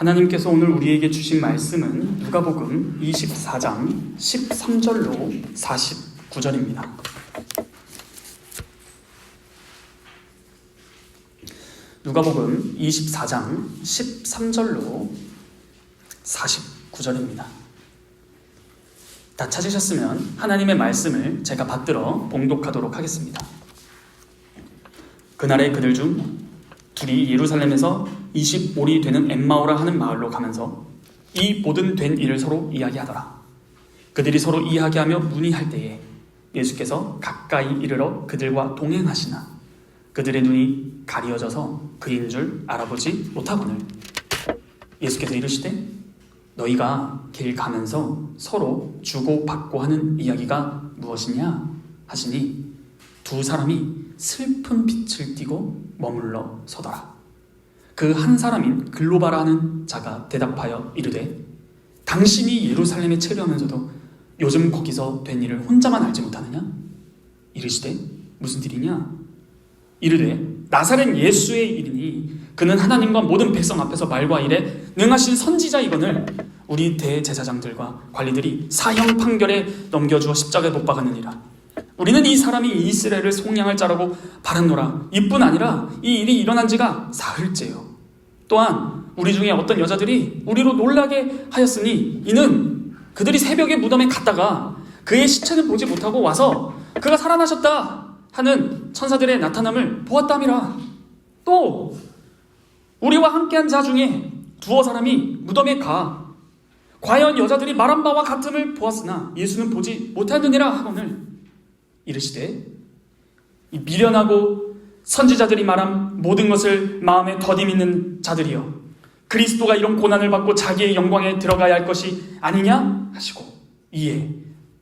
하나님께서 오늘 우리에게 주신 말씀은 누가복음 24장 13절로 49절입니다. 누가복음 24장 13절로 49절입니다. 다 찾으셨으면 하나님의 말씀을 제가 받들어 봉독하도록 하겠습니다. 그날에 그들 중 둘이 예루살렘에서 25리 되는 엠마오라 하는 마을로 가면서 이 모든 된 일을 서로 이야기하더라. 그들이 서로 이야기하며 문의할 때에 예수께서 가까이 이르러 그들과 동행하시나 그들의 눈이 가리어져서 그인 줄 알아보지 못하거늘 예수께서 이르시되 너희가 길 가면서 서로 주고받고 하는 이야기가 무엇이냐 하시니 두 사람이 슬픈 빛을 띠고 머물러 서더라. 그 한 사람인 글로바라 하는 자가 대답하여 이르되 당신이 예루살렘에 체류하면서도 요즘 거기서 된 일을 혼자만 알지 못하느냐? 이르시되 무슨 일이냐? 이르되 나사렛 예수의 일이니 그는 하나님과 모든 백성 앞에서 말과 일에 능하신 선지자이거늘 우리 대제사장들과 관리들이 사형 판결에 넘겨주어 십자가에 못 박았느니라. 우리는 이 사람이 이스라엘을 속량할 자라고 바랐노라. 이뿐 아니라 이 일이 일어난 지가 사흘째요. 또한 우리 중에 어떤 여자들이 우리로 놀라게 하였으니 이는 그들이 새벽에 무덤에 갔다가 그의 시체는 보지 못하고 와서 그가 살아나셨다 하는 천사들의 나타남을 보았다미라. 또 우리와 함께한 자 중에 두어 사람이 무덤에 가 과연 여자들이 말한 바와 같음을 보았으나 예수는 보지 못하느니라 하거늘 이르시되 이 미련하고 선지자들이 말한 모든 것을 마음에 더디 믿는 자들이여 그리스도가 이런 고난을 받고 자기의 영광에 들어가야 할 것이 아니냐 하시고 이에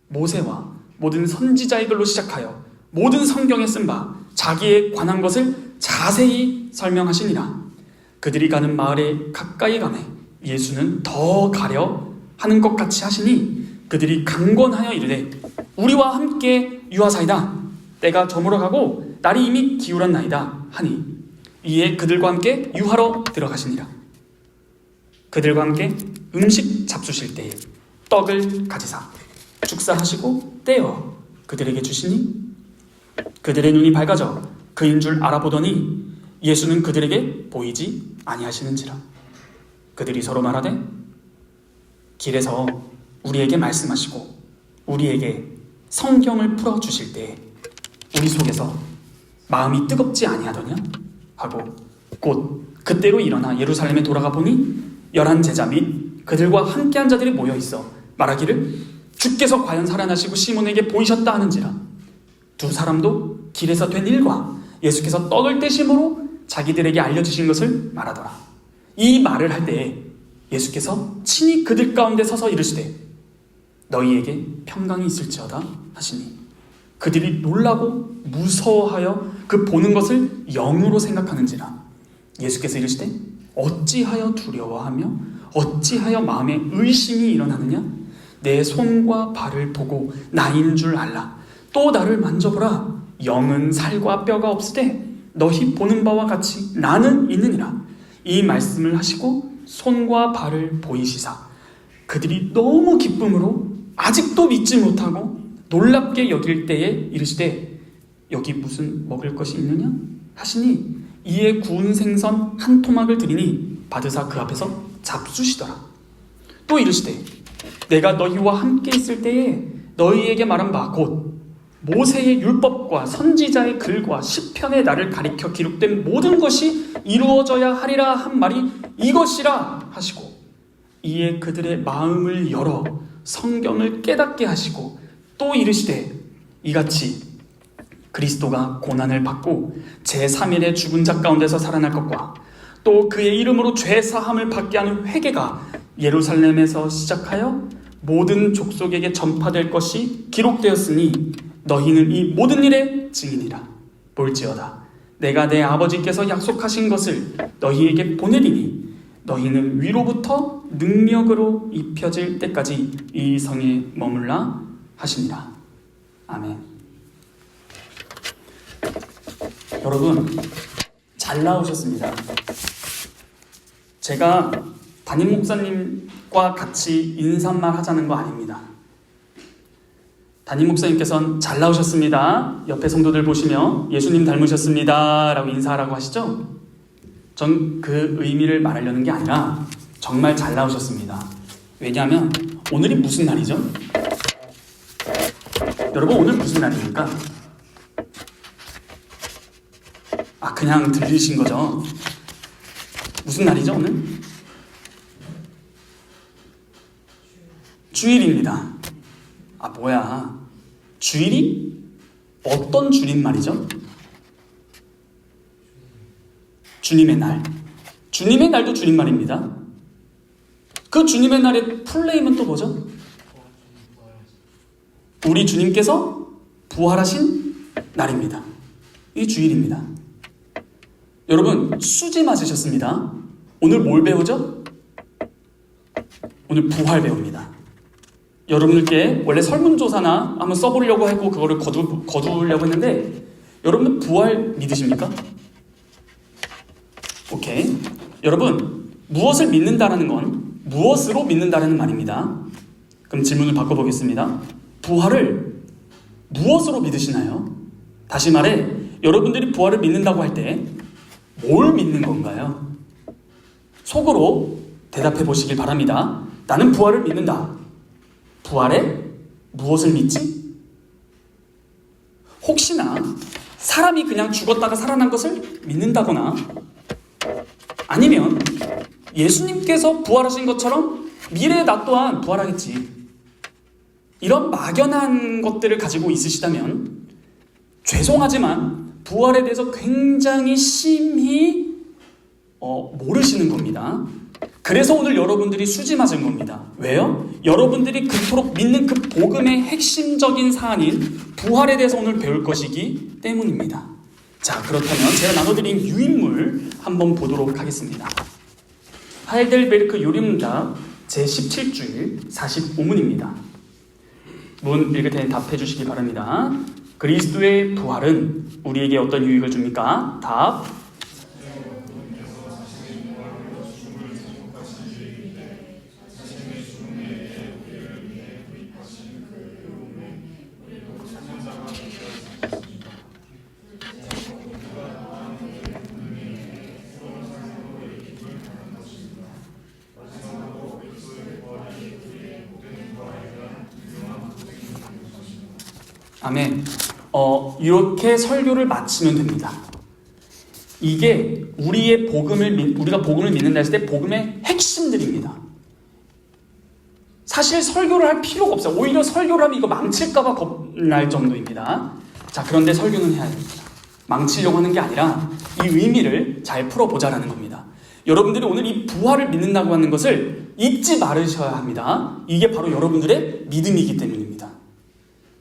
모세와 모든 선지자의 글로 시작하여 모든 성경에 쓴 바 자기에 관한 것을 자세히 설명하시니라. 그들이 가는 마을에 가까이 가매 예수는 더 가려 하는 것 같이 하시니 그들이 강권하여 이르되 우리와 함께 유하사이다. 때가 저물어 가고 날이 이미 기울었나이다 하니 이에 그들과 함께 유하러 들어가시니라. 그들과 함께 음식 잡수실 때에 떡을 가지사 축사하시고 떼어 그들에게 주시니 그들의 눈이 밝아져 그인 줄 알아보더니 예수는 그들에게 보이지 아니하시는지라. 그들이 서로 말하되 길에서 우리에게 말씀하시고 우리에게 성경을 풀어주실 때에 우리 속에서 마음이 뜨겁지 아니하더냐 하고 곧 그때로 일어나 예루살렘에 돌아가 보니 11 제자 및 그들과 함께한 자들이 모여 있어 말하기를 주께서 과연 살아나시고 시몬에게 보이셨다 하는지라. 두 사람도 길에서 된 일과 예수께서 떡을 떼심으로 자기들에게 알려주신 것을 말하더라. 이 말을 할 때에 예수께서 친히 그들 가운데 서서 이르시되 너희에게 평강이 있을지어다 하시니 그들이 놀라고 무서워하여 그 보는 것을 영으로 생각하는지라. 예수께서 이르시되 어찌하여 두려워하며 어찌하여 마음에 의심이 일어나느냐? 내 손과 발을 보고 나인 줄 알라. 또 나를 만져보라. 영은 살과 뼈가 없으되 너희 보는 바와 같이 나는 있느니라. 이 말씀을 하시고 손과 발을 보이시사 그들이 너무 기쁨으로 아직도 믿지 못하고 놀랍게 여길 때에 이르시되 여기 무슨 먹을 것이 있느냐 하시니 이에 구운 생선 한 토막을 드리니 받으사 그 앞에서 잡수시더라. 또 이르시되 내가 너희와 함께 있을 때에 너희에게 말한 바 곧 모세의 율법과 선지자의 글과 시편의 나를 가리켜 기록된 모든 것이 이루어져야 하리라 한 말이 이것이라 하시고 이에 그들의 마음을 열어 성경을 깨닫게 하시고 또 이르시되 이같이 그리스도가 고난을 받고 제3일에 죽은 자 가운데서 살아날 것과 또 그의 이름으로 죄 사함을 받게 하는 회개가 예루살렘에서 시작하여 모든 족속에게 전파될 것이 기록되었으니 너희는 이 모든 일의 증인이라. 볼지어다 내가 내 아버지께서 약속하신 것을 너희에게 보내리니 너희는 위로부터 능력으로 입혀질 때까지 이 성에 머물라 하시니라. 아멘. 여러분 잘 나오셨습니다. 제가 담임 목사님과 같이 인사말 하자는 거 아닙니다. 담임 목사님께서는 잘 나오셨습니다. 옆에 성도들 보시며 예수님 닮으셨습니다 라고 인사하라고 하시죠? 전 그 의미를 말하려는 게 아니라 정말 잘 나오셨습니다. 왜냐하면 오늘이 무슨 날이죠? 여러분, 오늘 무슨 날입니까? 그냥 들리신 거죠? 무슨 날이죠, 오늘? 주일입니다. 뭐야? 주일이 어떤 줄임말이죠? 주님의 날. 주님의 날도 줄임말입니다. 그 주님의 날의 풀네임은 또 뭐죠? 우리 주님께서 부활하신 날입니다. 이 주일입니다. 여러분, 수지 맞으셨습니다. 오늘 뭘 배우죠? 오늘 부활 배웁니다. 여러분들께 원래 설문조사나 한번 써보려고 하고 그거를 거두려고 했는데 여러분 부활 믿으십니까? 오케이. 여러분, 무엇을 믿는다라는 건 무엇으로 믿는다라는 말입니다. 그럼 질문을 바꿔보겠습니다. 부활을 무엇으로 믿으시나요? 다시 말해, 여러분들이 부활을 믿는다고 할 때 뭘 믿는 건가요? 속으로 대답해 보시길 바랍니다. 나는 부활을 믿는다. 부활에 무엇을 믿지? 혹시나 사람이 그냥 죽었다가 살아난 것을 믿는다거나 아니면 예수님께서 부활하신 것처럼 미래의 나 또한 부활하겠지, 이런 막연한 것들을 가지고 있으시다면 죄송하지만 부활에 대해서 굉장히 심히 모르시는 겁니다. 그래서 오늘 여러분들이 수지 맞은 겁니다. 왜요? 여러분들이 그토록 믿는 그 복음의 핵심적인 사안인 부활에 대해서 오늘 배울 것이기 때문입니다. 자, 그렇다면 제가 나눠드린 유인물 한번 보도록 하겠습니다. 하이델베르크 요리문답 제17주일 45문입니다. 문 읽을 테니 답해 주시기 바랍니다. 그리스도의 부활은 우리에게 어떤 유익을 줍니까? 답. 아멘. 이렇게 설교를 마치면 됩니다. 이게 우리가 복음을 믿는다 했을 때 복음의 핵심들입니다. 사실 설교를 할 필요가 없어요. 오히려 설교를 하면 이거 망칠까봐 겁날 정도입니다. 자, 그런데 설교는 해야 됩니다. 망치려고 하는 게 아니라 이 의미를 잘 풀어보자라는 겁니다. 여러분들이 오늘 이 부활을 믿는다고 하는 것을 잊지 말으셔야 합니다. 이게 바로 여러분들의 믿음이기 때문입니다.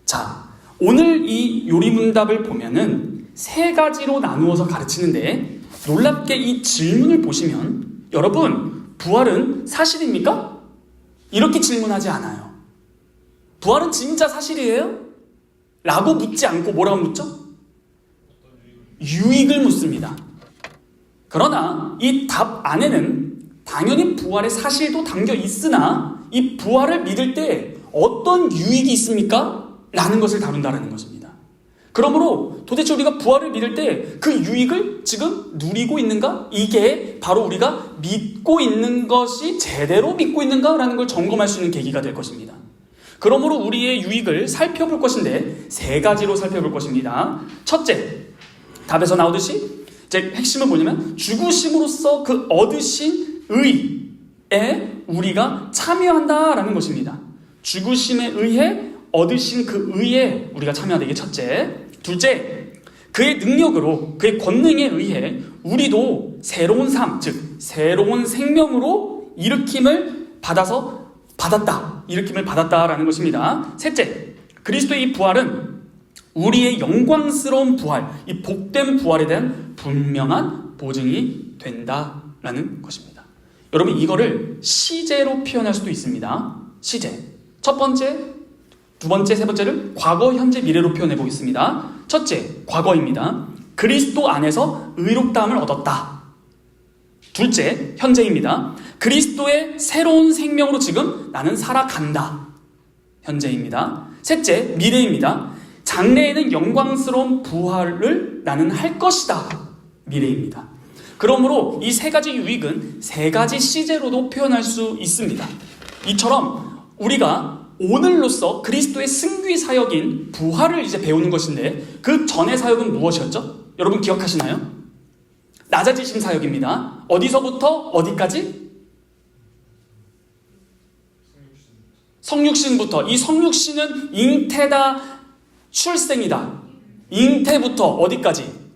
자, 오늘 이 요리문답을 보면은 세 가지로 나누어서 가르치는데 놀랍게 이 질문을 보시면 여러분, 부활은 사실입니까? 이렇게 질문하지 않아요. 부활은 진짜 사실이에요? 라고 묻지 않고 뭐라고 묻죠? 유익을 묻습니다. 그러나 이 답 안에는 당연히 부활의 사실도 담겨 있으나 이 부활을 믿을 때 어떤 유익이 있습니까? 라는 것을 다룬다는 것입니다. 그러므로 도대체 우리가 부활을 믿을 때 그 유익을 지금 누리고 있는가? 이게 바로 우리가 믿고 있는 것이 제대로 믿고 있는가라는 걸 점검할 수 있는 계기가 될 것입니다. 그러므로 우리의 유익을 살펴볼 것인데 세 가지로 살펴볼 것입니다. 첫째, 답에서 나오듯이 이제 핵심은 뭐냐면 죽으심으로써 그 얻으신 의에 우리가 참여한다라는 것입니다. 죽으심에 의해 얻으신 그 의에 우리가 참여하다. 이게 첫째. 둘째, 그의 능력으로, 그의 권능에 의해 우리도 새로운 삶, 즉 새로운 생명으로 일으킴을 받았다라는 것입니다. 셋째, 그리스도의 이 부활은 우리의 영광스러운 부활, 이 복된 부활에 대한 분명한 보증이 된다라는 것입니다. 여러분, 이거를 시제로 표현할 수도 있습니다. 시제. 첫 번째, 두 번째, 세 번째를 과거, 현재, 미래로 표현해 보겠습니다. 첫째, 과거입니다. 그리스도 안에서 의롭다함을 얻었다. 둘째, 현재입니다. 그리스도의 새로운 생명으로 지금 나는 살아간다. 현재입니다. 셋째, 미래입니다. 장래에는 영광스러운 부활을 나는 할 것이다. 미래입니다. 그러므로 이 세 가지 유익은 세 가지 시제로도 표현할 수 있습니다. 이처럼 우리가 오늘로써 그리스도의 승귀 사역인 부활을 이제 배우는 것인데 그 전의 사역은 무엇이었죠? 여러분 기억하시나요? 낮아지신 사역입니다. 어디서부터 어디까지? 성육신부터. 이 성육신은 잉태다, 출생이다. 잉태부터 어디까지?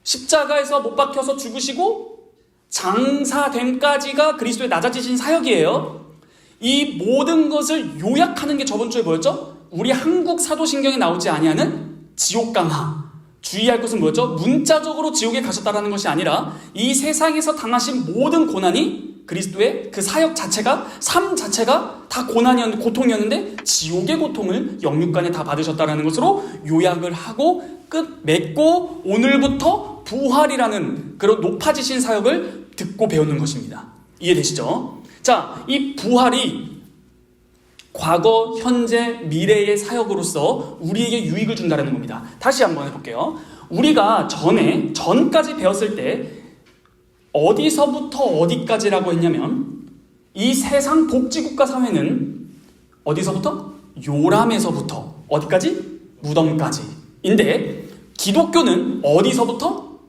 십자가에서 못 박혀서 죽으시고 장사됨까지가 그리스도의 낮아지신 사역이에요. 이 모든 것을 요약하는 게 저번 주에 뭐였죠? 우리 한국 사도신경에 나오지 아니하는 지옥강하. 주의할 것은 뭐였죠? 문자적으로 지옥에 가셨다라는 것이 아니라 이 세상에서 당하신 모든 고난이 그리스도의 그 사역 자체가, 삶 자체가 다 고통이었는데 지옥의 고통을 영육간에 다 받으셨다라는 것으로 요약을 하고 끝 맺고 오늘부터 부활이라는 그런 높아지신 사역을 듣고 배우는 것입니다. 이해되시죠? 자, 이 부활이 과거, 현재, 미래의 사역으로서 우리에게 유익을 준다는 겁니다. 다시 한번 해볼게요. 우리가 전까지 배웠을 때 어디서부터 어디까지라고 했냐면 이 세상 복지국가 사회는 어디서부터? 요람에서부터 어디까지? 무덤까지인데 기독교는 어디서부터?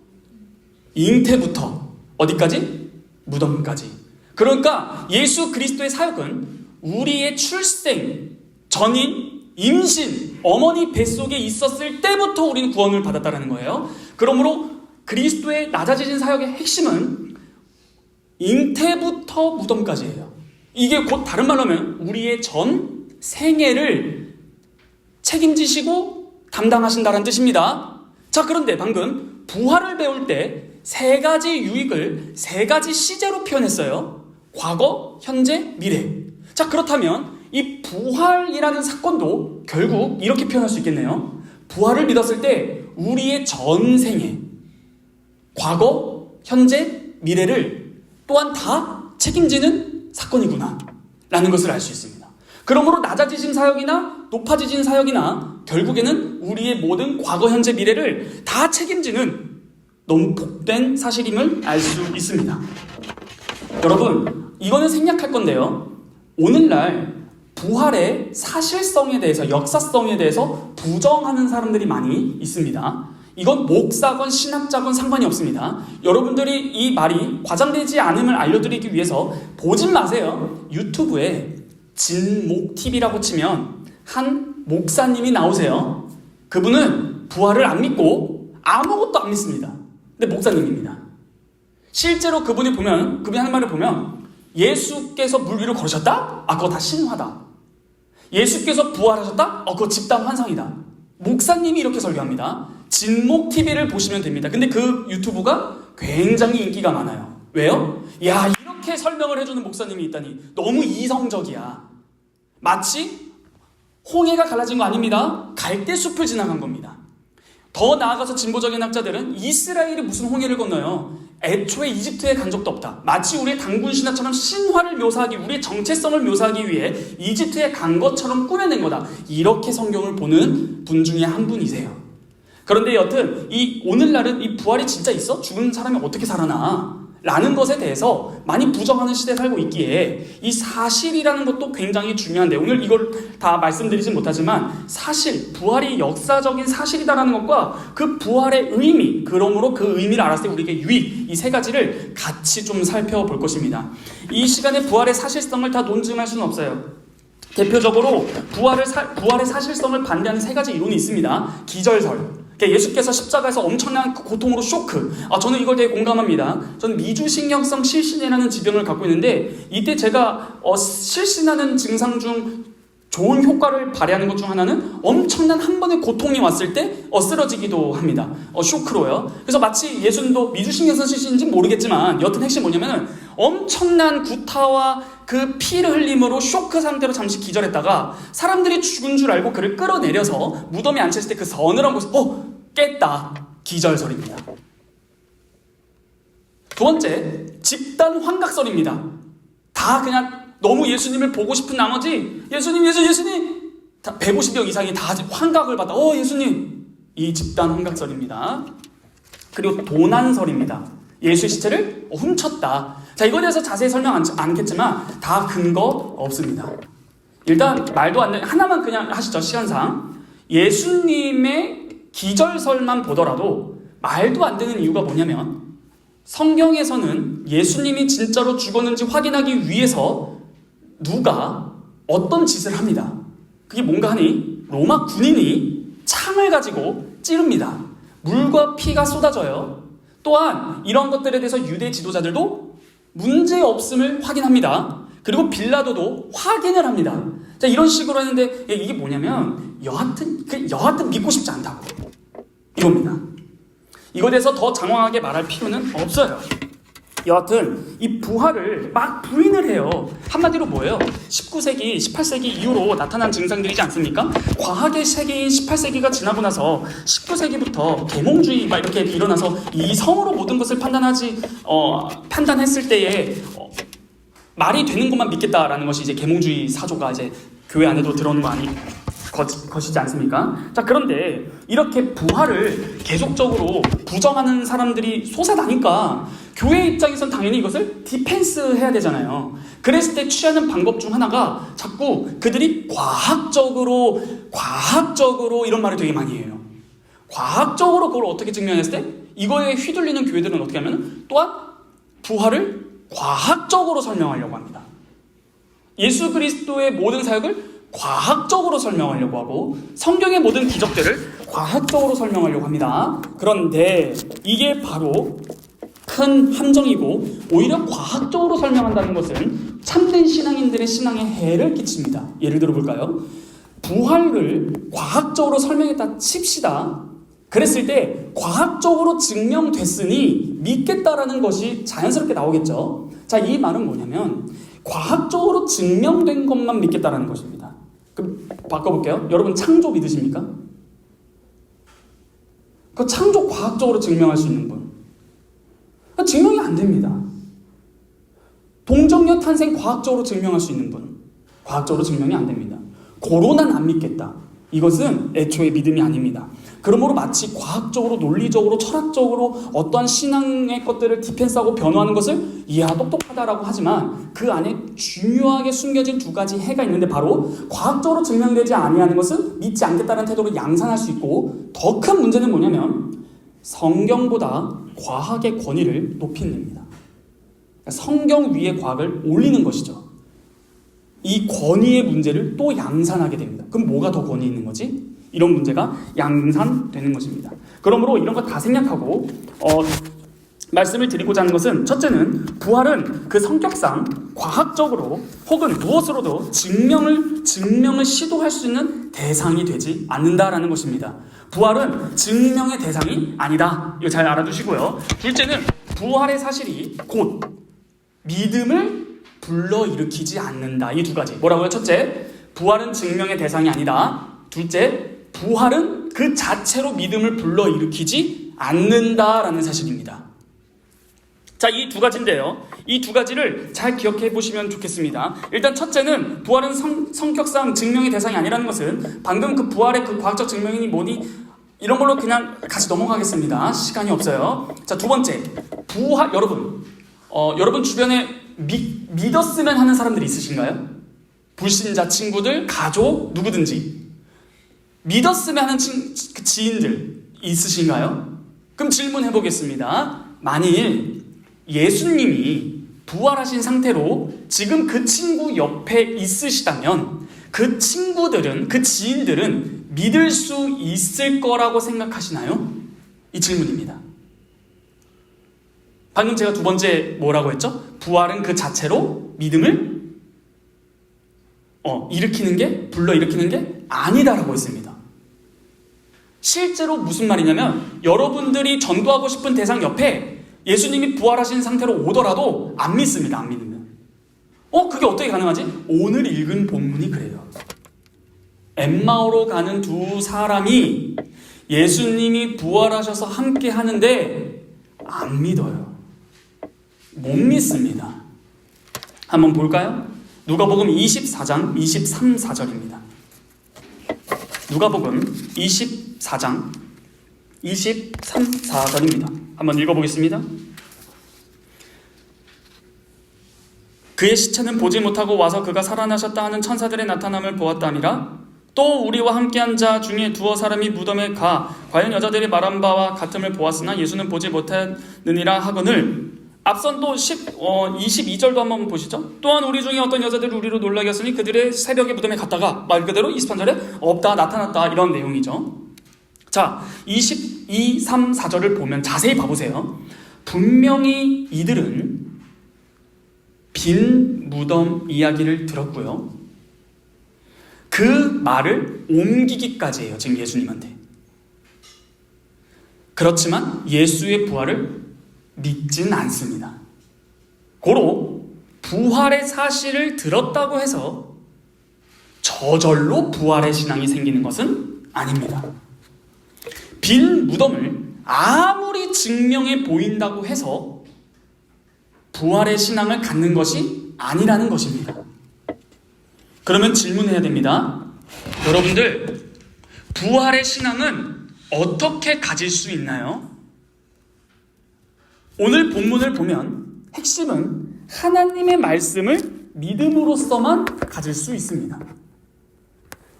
잉태부터 어디까지? 무덤까지. 그러니까 예수 그리스도의 사역은 우리의 출생, 전인, 임신, 어머니 뱃속에 있었을 때부터 우리는 구원을 받았다는 거예요. 그러므로 그리스도의 낮아지신 사역의 핵심은 잉태부터 무덤까지예요. 이게 곧 다른 말로 하면 우리의 전 생애를 책임지시고 담당하신다는 뜻입니다. 자, 그런데 방금 부활을 배울 때 세 가지 유익을 세 가지 시제로 표현했어요. 과거, 현재, 미래. 자, 그렇다면 이 부활이라는 사건도 결국 이렇게 표현할 수 있겠네요. 부활을 믿었을 때 우리의 전생에 과거, 현재, 미래를 또한 다 책임지는 사건이구나 라는 것을 알 수 있습니다. 그러므로 낮아지신 사역이나 높아지신 사역이나 결국에는 우리의 모든 과거, 현재, 미래를 다 책임지는 너무 복된 사실임을 알 수 있습니다. 여러분, 이거는 생략할 건데요. 오늘날 부활의 사실성에 대해서, 역사성에 대해서 부정하는 사람들이 많이 있습니다. 이건 목사건 신학자건 상관이 없습니다. 여러분들이 이 말이 과장되지 않음을 알려드리기 위해서 보진 마세요. 유튜브에 진목TV라고 치면 한 목사님이 나오세요. 그분은 부활을 안 믿고 아무것도 안 믿습니다. 근데 목사님입니다. 실제로 그분이 하는 말을 보면 예수께서 물 위로 걸으셨다? 아, 그거 다 신화다. 예수께서 부활하셨다? 그거 집단 환상이다. 목사님이 이렇게 설교합니다. 진목TV를 보시면 됩니다. 근데 그 유튜브가 굉장히 인기가 많아요. 왜요? 야, 이렇게 설명을 해주는 목사님이 있다니 너무 이성적이야. 마치 홍해가 갈라진 거 아닙니다. 갈대숲을 지나간 겁니다. 더 나아가서 진보적인 학자들은 이스라엘이 무슨 홍해를 건너요? 애초에 이집트에 간 적도 없다. 마치 우리의 단군 신화처럼 신화를 묘사하기, 우리의 정체성을 묘사하기 위해 이집트에 간 것처럼 꾸며낸 거다. 이렇게 성경을 보는 분 중에 한 분이세요. 그런데 여튼 이 오늘날은 이 부활이 진짜 있어? 죽은 사람이 어떻게 살아나? 라는 것에 대해서 많이 부정하는 시대에 살고 있기에 이 사실이라는 것도 굉장히 중요한데 오늘 이걸 다 말씀드리진 못하지만 사실, 부활이 역사적인 사실이다라는 것과 그 부활의 의미, 그러므로 그 의미를 알았을 때 우리에게 유익, 이 세 가지를 같이 좀 살펴볼 것입니다. 이 시간에 부활의 사실성을 다 논증할 수는 없어요. 대표적으로 부활의 사실성을 반대하는 세 가지 이론이 있습니다. 기절설. 예수께서 십자가에서 엄청난 고통으로 쇼크. 저는 이걸 되게 공감합니다. 저는 미주신경성 실신이라는 질병을 갖고 있는데 이때 제가 실신하는 증상 중 좋은 효과를 발휘하는 것 중 하나는 엄청난 한 번의 고통이 왔을 때 쓰러지기도 합니다. 쇼크로요. 그래서 마치 예수님도 미주신경성 실신인지 모르겠지만 여튼 핵심이 뭐냐면 엄청난 구타와 그 피를 흘림으로 쇼크 상태로 잠시 기절했다가 사람들이 죽은 줄 알고 그를 끌어내려서 무덤에 앉혔을 때 그 서늘한 곳에 깼다. 기절설입니다. 두 번째, 집단 환각설입니다. 다 그냥 너무 예수님을 보고 싶은 나머지 예수님 다 150명 이상이 다 환각을 받아. 예수님. 이 집단 환각설입니다. 그리고 도난설입니다. 예수의 시체를 훔쳤다. 자, 이거에 대해서 자세히 설명 않겠지만 다 근거 없습니다. 일단 말도 안 되는 하나만 그냥 하시죠. 시간상. 예수님의 기절설만 보더라도 말도 안 되는 이유가 뭐냐면 성경에서는 예수님이 진짜로 죽었는지 확인하기 위해서 누가 어떤 짓을 합니다. 그게 뭔가 하니 로마 군인이 창을 가지고 찌릅니다. 물과 피가 쏟아져요. 또한 이런 것들에 대해서 유대 지도자들도 문제없음을 확인합니다. 그리고 빌라도도 확인을 합니다. 자, 이런 식으로 했는데 이게 뭐냐면 여하튼 믿고 싶지 않다고 이겁니다. 이거에 대해서 더 장황하게 말할 필요는 없어요. 여하튼 이 부활을 막 부인을 해요. 한마디로 뭐예요? 19세기, 18세기 이후로 나타난 증상들이지 않습니까? 과학의 세계인 18세기가 지나고 나서 19세기부터 계몽주의 막 이렇게 일어나서 이성으로 모든 것을 판단했을 때에 말이 되는 것만 믿겠다라는 것이 이제 계몽주의 사조가 이제 교회 안에도 들어오는 것이지 않습니까? 자, 그런데 이렇게 부활을 계속적으로 부정하는 사람들이 솟아나니까 교회 입장에선 당연히 이것을 디펜스 해야 되잖아요. 그랬을 때 취하는 방법 중 하나가 자꾸 그들이 과학적으로 이런 말을 되게 많이 해요. 과학적으로 그걸 어떻게 증명했을 때 이거에 휘둘리는 교회들은 어떻게 하면 또한 부활을 과학적으로 설명하려고 합니다. 예수 그리스도의 모든 사역을 과학적으로 설명하려고 하고 성경의 모든 기적들을 과학적으로 설명하려고 합니다. 그런데 이게 바로 큰 함정이고 오히려 과학적으로 설명한다는 것은 참된 신앙인들의 신앙에 해를 끼칩니다. 예를 들어 볼까요? 부활을 과학적으로 설명했다 칩시다. 그랬을 때 과학적으로 증명됐으니 믿겠다라는 것이 자연스럽게 나오겠죠. 자, 이 말은 뭐냐면 과학적으로 증명된 것만 믿겠다라는 것입니다. 그럼 바꿔볼게요. 여러분 창조 믿으십니까? 그 창조 과학적으로 증명할 수 있는 분? 증명이 안 됩니다. 동정녀 탄생 과학적으로 증명할 수 있는 분? 과학적으로 증명이 안 됩니다. 고로는 안 믿겠다. 이것은 애초에 믿음이 아닙니다. 그러므로 마치 과학적으로, 논리적으로, 철학적으로 어떠한 신앙의 것들을 디펜스하고 변호하는 것을 이야 똑똑하다라고 하지만 그 안에 중요하게 숨겨진 두 가지 해가 있는데 바로 과학적으로 증명되지 아니하는 것은 믿지 않겠다는 태도로 양산할 수 있고 더 큰 문제는 뭐냐면 성경보다 과학의 권위를 높이는 겁니다. 성경 위에 과학을 올리는 것이죠. 이 권위의 문제를 또 양산하게 됩니다. 그럼 뭐가 더 권위 있는 거지? 이런 문제가 양산되는 것입니다. 그러므로 이런 거 다 생략하고 말씀을 드리고자 하는 것은 첫째는 부활은 그 성격상 과학적으로 혹은 무엇으로도 증명을 시도할 수 있는 대상이 되지 않는다라는 것입니다. 부활은 증명의 대상이 아니다. 이거 잘 알아두시고요. 둘째는 부활의 사실이 곧 믿음을 불러일으키지 않는다. 이 두 가지. 뭐라고요? 첫째, 부활은 증명의 대상이 아니다. 둘째, 부활은 그 자체로 믿음을 불러일으키지 않는다라는 사실입니다. 자, 이 두 가지인데요. 이 두 가지를 잘 기억해 보시면 좋겠습니다. 일단 첫째는 부활은 성격상 증명의 대상이 아니라는 것은 방금 그 부활의 그 과학적 증명이니 뭐니 이런 걸로 그냥 같이 넘어가겠습니다. 시간이 없어요. 자, 두 번째, 부활. 여러분 주변에 믿었으면 하는 사람들이 있으신가요? 불신자 친구들, 가족, 누구든지 믿었으면 하는 지인들 있으신가요? 그럼 질문해 보겠습니다. 만일 예수님이 부활하신 상태로 지금 그 친구 옆에 있으시다면 그 친구들은, 그 지인들은 믿을 수 있을 거라고 생각하시나요? 이 질문입니다. 방금 제가 두 번째 뭐라고 했죠? 부활은 그 자체로 믿음을 불러일으키는 게 아니다라고 했습니다. 실제로 무슨 말이냐면 여러분들이 전도하고 싶은 대상 옆에 예수님이 부활하신 상태로 오더라도 안 믿습니다. 안 믿으면. 그게 어떻게 가능하지? 오늘 읽은 본문이 그래요. 엠마오로 가는 두 사람이 예수님이 부활하셔서 함께 하는데 안 믿어요. 못 믿습니다. 한번 볼까요? 누가복음 24장 23, 4절입니다. 누가복음 24장 23, 4절입니다. 한번 읽어보겠습니다. 그의 시체는 보지 못하고 와서 그가 살아나셨다 하는 천사들의 나타남을 보았다니라. 또 우리와 함께한 자 중에 두어 사람이 무덤에 가 과연 여자들이 말한 바와 같음을 보았으나 예수는 보지 못하느니라 하거늘. 앞선 또 22절도 한번 보시죠. 또한 우리 중에 어떤 여자들이 우리로 놀라게 했으니 그들의 새벽에 무덤에 갔다가 말 그대로 23절에 없다 나타났다 이런 내용이죠. 자, 22, 3, 4절을 보면 자세히 봐보세요. 분명히 이들은 빈 무덤 이야기를 들었고요. 그 말을 옮기기까지 해요. 지금 예수님한테. 그렇지만 예수의 부활을 믿진 않습니다. 고로 부활의 사실을 들었다고 해서 저절로 부활의 신앙이 생기는 것은 아닙니다. 빈 무덤을 아무리 증명해 보인다고 해서 부활의 신앙을 갖는 것이 아니라는 것입니다. 그러면 질문해야 됩니다. 여러분들, 부활의 신앙은 어떻게 가질 수 있나요? 오늘 본문을 보면 핵심은 하나님의 말씀을 믿음으로써만 가질 수 있습니다.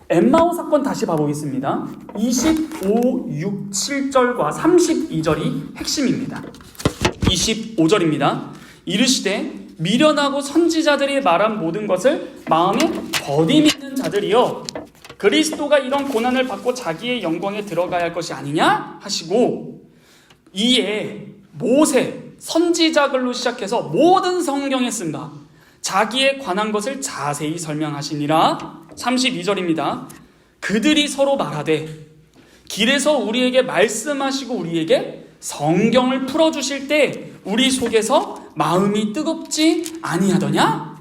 엠마오 사건 다시 봐보겠습니다. 25, 6, 7절과 32절이 핵심입니다. 25절입니다. 이르시되 미련하고 선지자들이 말한 모든 것을 마음에 거디 믿는 자들이여 그리스도가 이런 고난을 받고 자기의 영광에 들어가야 할 것이 아니냐 하시고, 이에 모세, 선지자글로 시작해서 모든 성경에 쓴 바 자기에 관한 것을 자세히 설명하시니라. 32절입니다. 그들이 서로 말하되 길에서 우리에게 말씀하시고 우리에게 성경을 풀어주실 때 우리 속에서 마음이 뜨겁지 아니하더냐?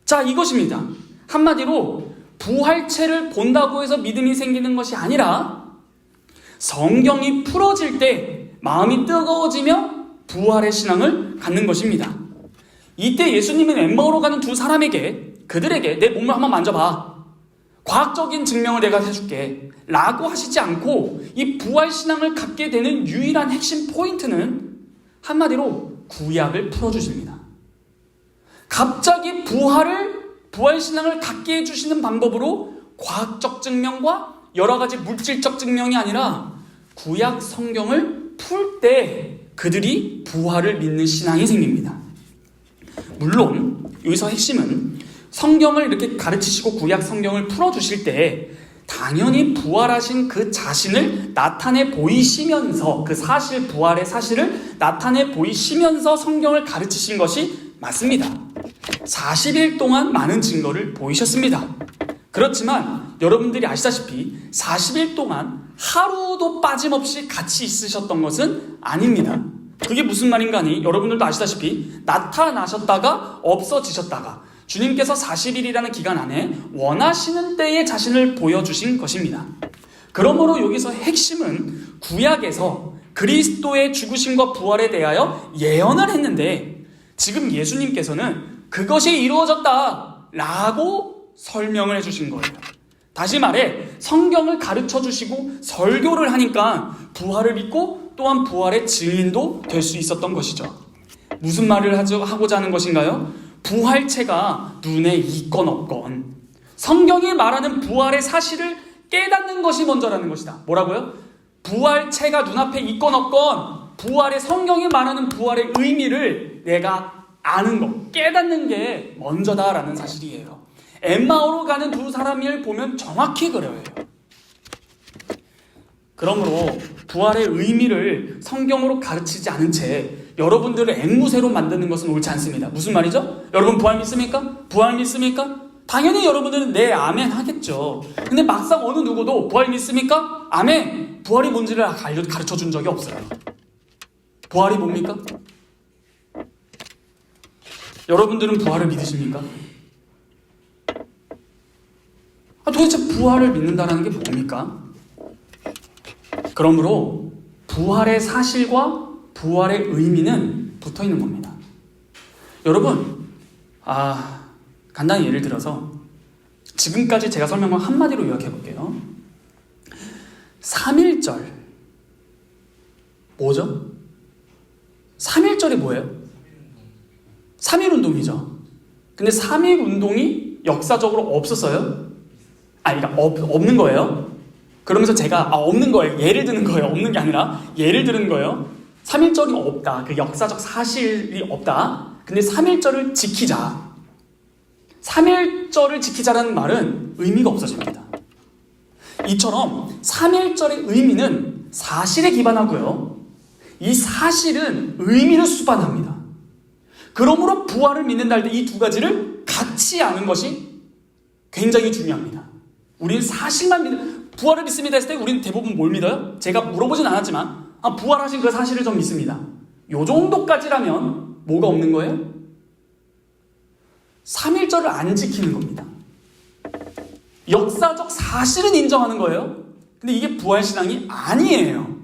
자, 이것입니다. 한마디로 부활체를 본다고 해서 믿음이 생기는 것이 아니라 성경이 풀어질 때 마음이 뜨거워지며 부활의 신앙을 갖는 것입니다. 이때 예수님은 엠마오로 가는 두 사람에게, 그들에게 내 몸을 한번 만져봐, 과학적인 증명을 내가 해줄게 라고 하시지 않고, 이 부활신앙을 갖게 되는 유일한 핵심 포인트는 한마디로 구약을 풀어주십니다. 갑자기 부활신앙을 갖게 해주시는 방법으로 과학적 증명과 여러 가지 물질적 증명이 아니라 구약 성경을 풀 때 그들이 부활을 믿는 신앙이 생깁니다. 물론 여기서 핵심은 성경을 이렇게 가르치시고 구약 성경을 풀어주실 때 당연히 부활하신 그 자신을 나타내 보이시면서, 그 사실, 부활의 사실을 나타내 보이시면서 성경을 가르치신 것이 맞습니다. 40일 동안 많은 증거를 보이셨습니다. 그렇지만 여러분들이 아시다시피 40일 동안 하루도 빠짐없이 같이 있으셨던 것은 아닙니다. 그게 무슨 말인가 하니, 여러분들도 아시다시피 나타나셨다가 없어지셨다가 주님께서 40일이라는 기간 안에 원하시는 때에 자신을 보여주신 것입니다. 그러므로 여기서 핵심은 구약에서 그리스도의 죽으심과 부활에 대하여 예언을 했는데, 지금 예수님께서는 그것이 이루어졌다 라고 설명을 해주신 거예요. 다시 말해 성경을 가르쳐 주시고 설교를 하니까 부활을 믿고 또한 부활의 증인도 될 수 있었던 것이죠. 무슨 말을 하고자 하는 것인가요? 부활체가 눈에 있건 없건 성경이 말하는 부활의 사실을 깨닫는 것이 먼저라는 것이다. 뭐라고요? 부활체가 눈앞에 있건 없건 부활의, 성경이 말하는 부활의 의미를 내가 아는 것, 깨닫는 게 먼저다라는 사실이에요. 엠마오로 가는 두 사람을 보면 정확히 그래요. 그러므로 부활의 의미를 성경으로 가르치지 않은 채 여러분들을 앵무새로 만드는 것은 옳지 않습니다. 무슨 말이죠? 여러분 부활 믿습니까? 부활 믿습니까? 당연히 여러분들은 네, 아멘 하겠죠. 근데 막상 어느 누구도 부활 믿습니까? 아멘! 부활이 뭔지를 가르쳐 준 적이 없어요. 부활이 뭡니까? 여러분들은 부활을 믿으십니까? 도대체 부활을 믿는다는 게 뭡니까? 그러므로 부활의 사실과 부활의 의미는 붙어 있는 겁니다. 여러분, 간단히 예를 들어서 지금까지 제가 설명한 한마디로 요약해 볼게요. 3.1절 뭐죠? 3.1절이 뭐예요? 3.1운동이죠. 근데 3.1운동이 역사적으로 없었어요? 그러니까 없는 거예요. 그러면서 제가 없는 거예요. 예를 드는 거예요. 없는 게 아니라 예를 드는 거예요. 3.1절이 없다. 그 역사적 사실이 없다. 근데 3.1절을 지키자. 3.1절을 지키자라는 말은 의미가 없어집니다. 이처럼 3.1절의 의미는 사실에 기반하고요. 이 사실은 의미를 수반합니다. 그러므로 부활을 믿는다 할 때 이 두 가지를 같이 아는 것이 굉장히 중요합니다. 우리는 사실만 부활을 믿습니다 했을 때 우리는 대부분 뭘 믿어요? 제가 물어보진 않았지만 부활하신 그 사실을 좀 믿습니다. 요 정도까지라면 뭐가 없는 거예요? 3.1절을 안 지키는 겁니다. 역사적 사실은 인정하는 거예요. 근데 이게 부활신앙이 아니에요.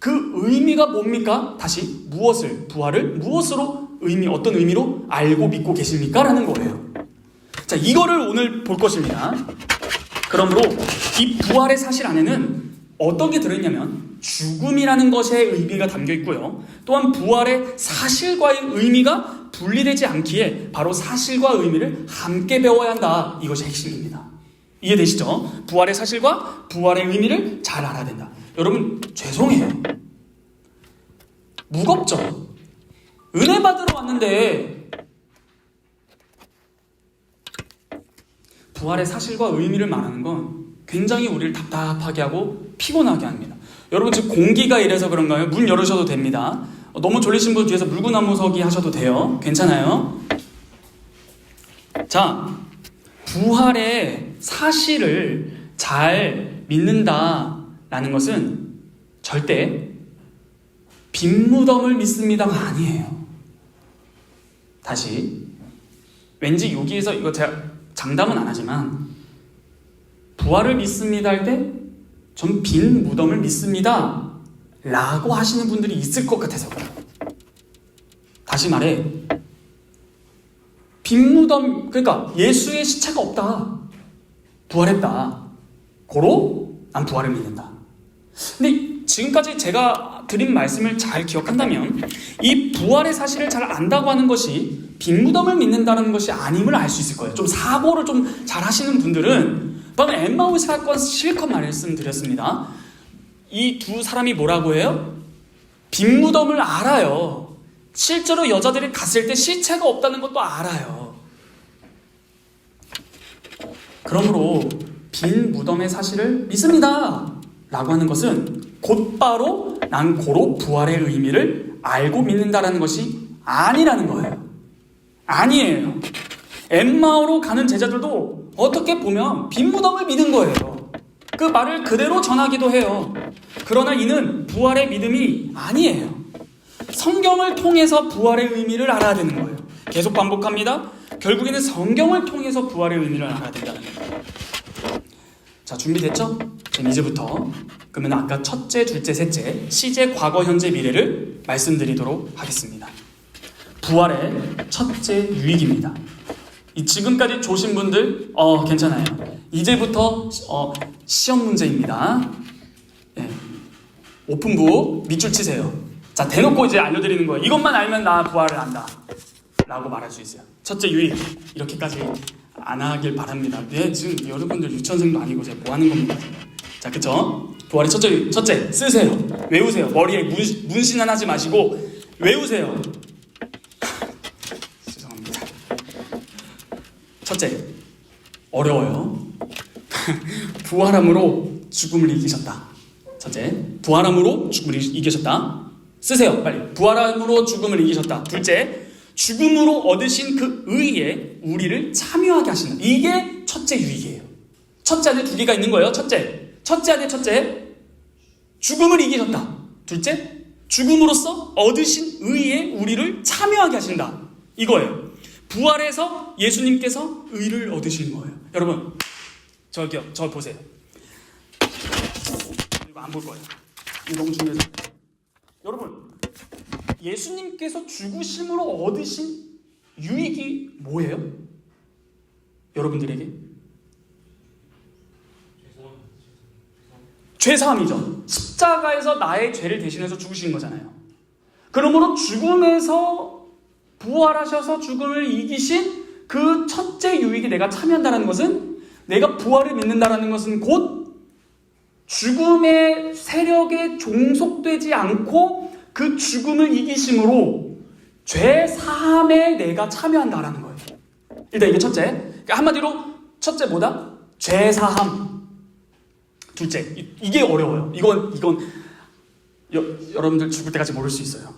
그 의미가 뭡니까? 다시 부활을 무엇으로 어떤 의미로 알고 믿고 계십니까? 라는 거예요. 자, 이거를 오늘 볼 것입니다. 그러므로 이 부활의 사실 안에는 어떤 게 들어있냐면 죽음이라는 것의 의미가 담겨 있고요. 또한 부활의 사실과의 의미가 분리되지 않기에 바로 사실과 의미를 함께 배워야 한다. 이것이 핵심입니다. 이해되시죠? 부활의 사실과 부활의 의미를 잘 알아야 된다. 여러분, 죄송해요. 무겁죠? 은혜 받으러 왔는데 부활의 사실과 의미를 말하는 건 굉장히 우리를 답답하게 하고 피곤하게 합니다. 여러분, 지금 공기가 이래서 그런가요? 문 열으셔도 됩니다. 너무 졸리신 분 뒤에서 물구나무서기 하셔도 돼요. 괜찮아요. 자, 부활의 사실을 잘 믿는다라는 것은 절대 빈무덤을 믿습니다가 아니에요. 다시, 왠지 여기에서 이거 제가 장담은 안 하지만 부활을 믿습니다 할 때 전 빈 무덤을 믿습니다 라고 하시는 분들이 있을 것 같아서 그래요. 다시 말해, 빈 무덤, 그러니까 예수의 시체가 없다, 부활했다, 고로 난 부활을 믿는다. 근데 지금까지 제가 드린 말씀을 잘 기억한다면 이 부활의 사실을 잘 안다고 하는 것이 빈 무덤을 믿는다는 것이 아님을 알 수 있을 거예요. 좀 사고를 좀 잘 하시는 분들은, 방금 엠마우스 사건 실컷 말씀드렸습니다. 이 두 사람이 뭐라고 해요? 빈 무덤을 알아요. 실제로 여자들이 갔을 때 시체가 없다는 것도 알아요. 그러므로 빈 무덤의 사실을 믿습니다 라고 하는 것은 곧바로 난 고로 부활의 의미를 알고 믿는다라는 것이 아니라는 거예요. 아니에요. 엠마오로 가는 제자들도 어떻게 보면 빈 무덤을 믿은 거예요. 그 말을 그대로 전하기도 해요. 그러나 이는 부활의 믿음이 아니에요. 성경을 통해서 부활의 의미를 알아야 되는 거예요. 계속 반복합니다. 결국에는 성경을 통해서 부활의 의미를 알아야 된다는 거예요. 자, 준비됐죠? 그럼 이제부터 그러면 아까 첫째, 둘째, 셋째 시제, 과거, 현재, 미래를 말씀드리도록 하겠습니다. 부활의 첫째 유익입니다. 이 지금까지 조신 분들 괜찮아요. 이제부터 시험 문제입니다. 네. 오픈북 밑줄 치세요. 자, 대놓고 이제 알려드리는 거예요. 이것만 알면 나 부활을 안다 라고 말할 수 있어요. 첫째 유익, 이렇게까지 안 하길 바랍니다. 네, 지금 여러분들 유치원생도 아니고 제가 뭐 하는 겁니까? 자, 그쵸? 부활의 첫째 쓰세요. 외우세요. 머리에 문신은 하지 마시고 외우세요. 죄송합니다. 첫째, 어려워요. 부활함으로 죽음을 이기셨다. 첫째, 부활함으로 죽음을 이기셨다. 쓰세요, 빨리. 부활함으로 죽음을 이기셨다. 둘째, 죽음으로 얻으신 그 의에 우리를 참여하게 하신다. 이게 첫째 유익이에요. 첫째 안에 두 개가 있는 거예요. 첫째 안에 첫째, 죽음을 이기셨다. 둘째, 죽음으로써 얻으신 의에 우리를 참여하게 하신다. 이거예요. 부활해서 예수님께서 의를 얻으신 거예요. 여러분, 저 보세요. 이거 안 볼 거예요. 이거 너무 중요해서. 여러분, 예수님께서 죽으심으로 얻으신 유익이 뭐예요? 여러분들에게? 죄사함이죠. 십자가에서 나의 죄를 대신해서 죽으신 거잖아요. 그러므로 죽음에서 부활하셔서 죽음을 이기신 그 첫째 유익에 내가 참여한다는 것은, 내가 부활을 믿는다는 것은 곧 죽음의 세력에 종속되지 않고 그 죽음을 이기심으로 죄 사함에 내가 참여한다라는 거예요. 일단 이게 첫째. 그러니까 한마디로 첫째 뭐다? 죄 사함. 둘째, 이게 어려워요. 이건 여러분들 죽을 때까지 모를 수 있어요.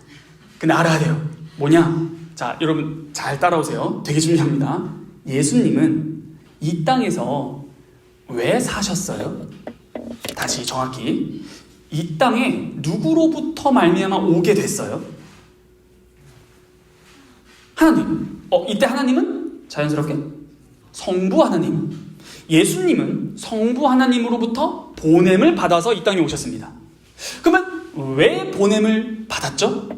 근데 알아야 돼요. 뭐냐? 자, 여러분 잘 따라오세요. 되게 중요합니다. 예수님은 이 땅에서 왜 사셨어요? 다시 정확히, 이 땅에 누구로부터 말미암아 오게 됐어요? 하나님. 이때 하나님은 자연스럽게 성부 하나님. 예수님은 성부 하나님으로부터 보냄을 받아서 이 땅에 오셨습니다. 그러면 왜 보냄을 받았죠?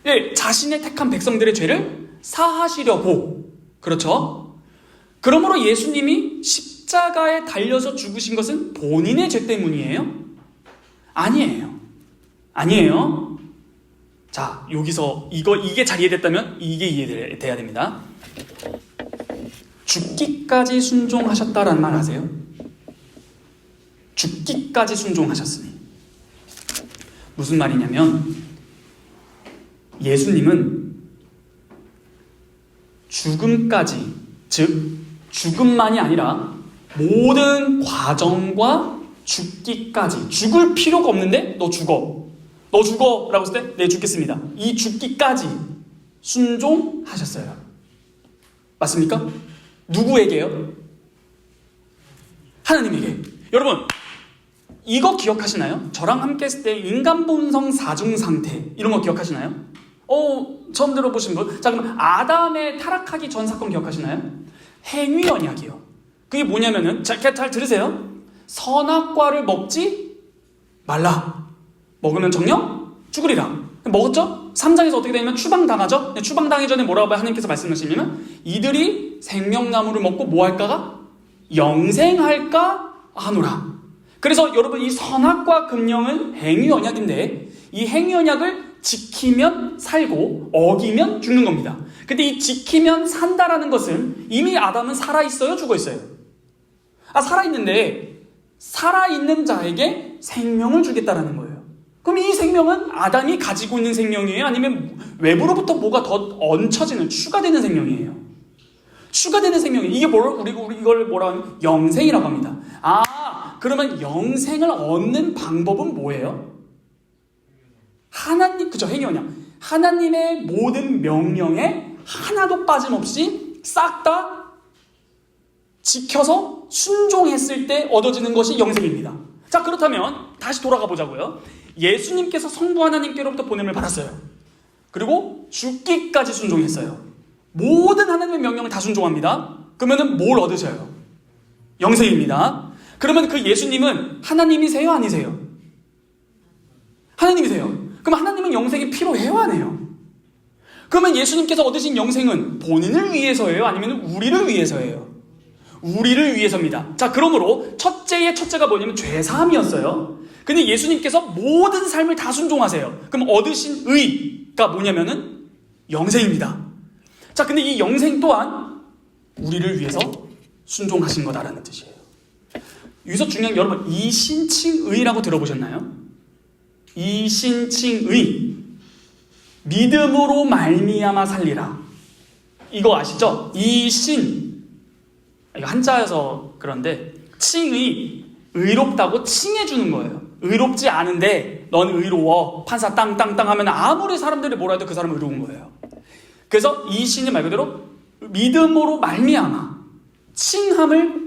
예, 자신의 택한 백성들의 죄를 사하시려고. 그렇죠? 그러므로 예수님이 십자가에 달려서 죽으신 것은 본인의 죄 때문이에요? 아니에요. 자, 여기서 이게 잘 이해됐다면 이게 이해돼야 됩니다. 죽기까지 순종하셨다라는 말 아세요? 죽기까지 순종하셨으니. 무슨 말이냐면, 예수님은 죽음까지, 즉 죽음만이 아니라 모든 과정과 죽기까지, 죽을 필요가 없는데 너 죽어 라고 했을 때 네, 죽겠습니다. 이 죽기까지 순종하셨어요. 맞습니까? 누구에게요? 하나님에게. 여러분, 이거 기억하시나요? 저랑 함께 했을 때 인간 본성 사중 상태, 이런 거 기억하시나요? 처음 들어보신 분? 자, 그럼 아담의 타락하기 전 사건 기억하시나요? 행위 언약이요. 그게 뭐냐면은, 잘 들으세요. 선악과를 먹지 말라. 먹으면 정녕 죽으리라. 먹었죠? 3장에서 어떻게 되냐면 추방당하죠? 추방당하기 전에 뭐라고 하나님께서 말씀하시냐면, 이들이 생명나무를 먹고 뭐 할까가? 영생할까 하노라. 그래서 여러분, 이 선악과 금령은 행위 언약인데, 이 행위 언약을 지키면 살고 어기면 죽는 겁니다. 근데 이 지키면 산다라는 것은 이미 아담은 살아있어요? 죽어있어요? 살아있는데 살아있는 자에게 생명을 주겠다라는 거예요. 그럼 이 생명은 아담이 가지고 있는 생명이에요? 아니면 외부로부터 뭐가 더 얹혀지는, 추가되는 생명이에요? 추가되는 생명이에요. 이게 우리 이걸 뭐라 하면 영생이라고 합니다. 그러면 영생을 얻는 방법은 뭐예요? 하나님, 그죠? 행위 언약. 하나님의 모든 명령에 하나도 빠짐없이 싹 다 지켜서 순종했을 때 얻어지는 것이 영생입니다. 자, 그렇다면 다시 돌아가 보자고요. 예수님께서 성부 하나님께로부터 보냄을 받았어요. 그리고 죽기까지 순종했어요. 모든 하나님의 명령을 다 순종합니다. 그러면 뭘 얻으셔요? 영생입니다. 그러면 그 예수님은 하나님이세요? 아니세요? 하나님이세요. 그럼 하나님은 영생이 필요해요? 안 해요? 그러면 예수님께서 얻으신 영생은 본인을 위해서예요? 아니면 우리를 위해서예요? 우리를 위해서입니다. 자, 그러므로 첫째의 첫째가 뭐냐면 죄사함이었어요. 근데 예수님께서 모든 삶을 다 순종하세요. 그럼 얻으신 의가 뭐냐면은 영생입니다. 자, 근데 이 영생 또한 우리를 위해서 순종하신 거다라는 뜻이에요. 여기서 중요한 게, 여러분, 이신칭의라고 들어보셨나요? 이신칭의. 믿음으로 말미암아 살리라. 이거 아시죠? 이신. 이거 한자여서 그런데, 칭의, 의롭다고 칭해주는 거예요. 의롭지 않은데 넌 의로워. 판사 땅땅땅 하면 아무리 사람들이 뭐라 해도 그 사람은 의로운 거예요. 그래서 이 신이 말 그대로 믿음으로 말미암아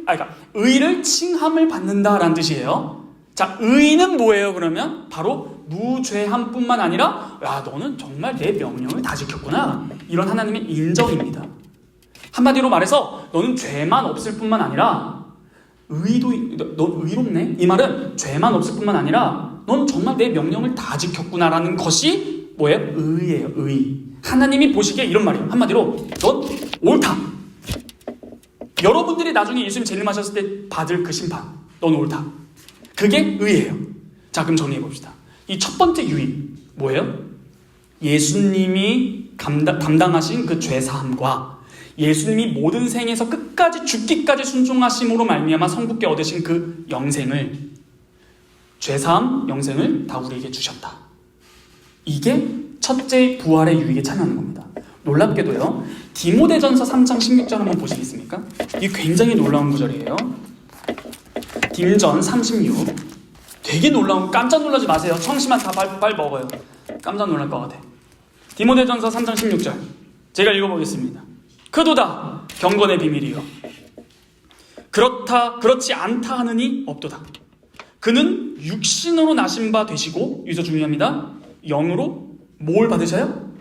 그러니까 의를 칭함을 받는다라는 뜻이에요. 자, 의는 뭐예요? 그러면 바로 무죄함뿐만 아니라, 야, 너는 정말 내 명령을 다 지켰구나, 이런 하나님의 인정입니다. 한마디로 말해서 너는 죄만 없을 뿐만 아니라 넌 의롭네? 이 말은 죄만 없을 뿐만 아니라 넌 정말 내 명령을 다 지켰구나라는 것이 뭐예요? 의예요. 의. 하나님이 보시기에 이런 말이에요. 한마디로 넌 옳다. 여러분들이 나중에 예수님 재림하셨을 때 받을 그 심판, 넌 옳다. 그게 의예요. 자, 그럼 정리해 봅시다. 이 첫 번째 유의 뭐예요? 예수님이 담당하신 그 죄사함과 예수님이 모든 생에서 끝까지 죽기까지 순종하심으로 말미암아 성부께 얻으신 그 영생을, 죄사함, 영생을 다 우리에게 주셨다. 이게 첫째 부활의 유익에 참여하는 겁니다. 놀랍게도요, 디모데전서 3장 16절 한번 보시겠습니까? 이게 굉장히 놀라운 구절이에요. 딤전 36. 되게 놀라운, 깜짝 놀라지 마세요. 청심한 다 빨리 먹어요. 깜짝 놀랄 것 같아. 디모데전서 3장 16절 제가 읽어보겠습니다. 그도다 경건의 비밀이요 그렇지 않다 하느니 없도다. 그는 육신으로 나신 바 되시고, 여기서 중요합니다. 영으로 뭘 받으셔요?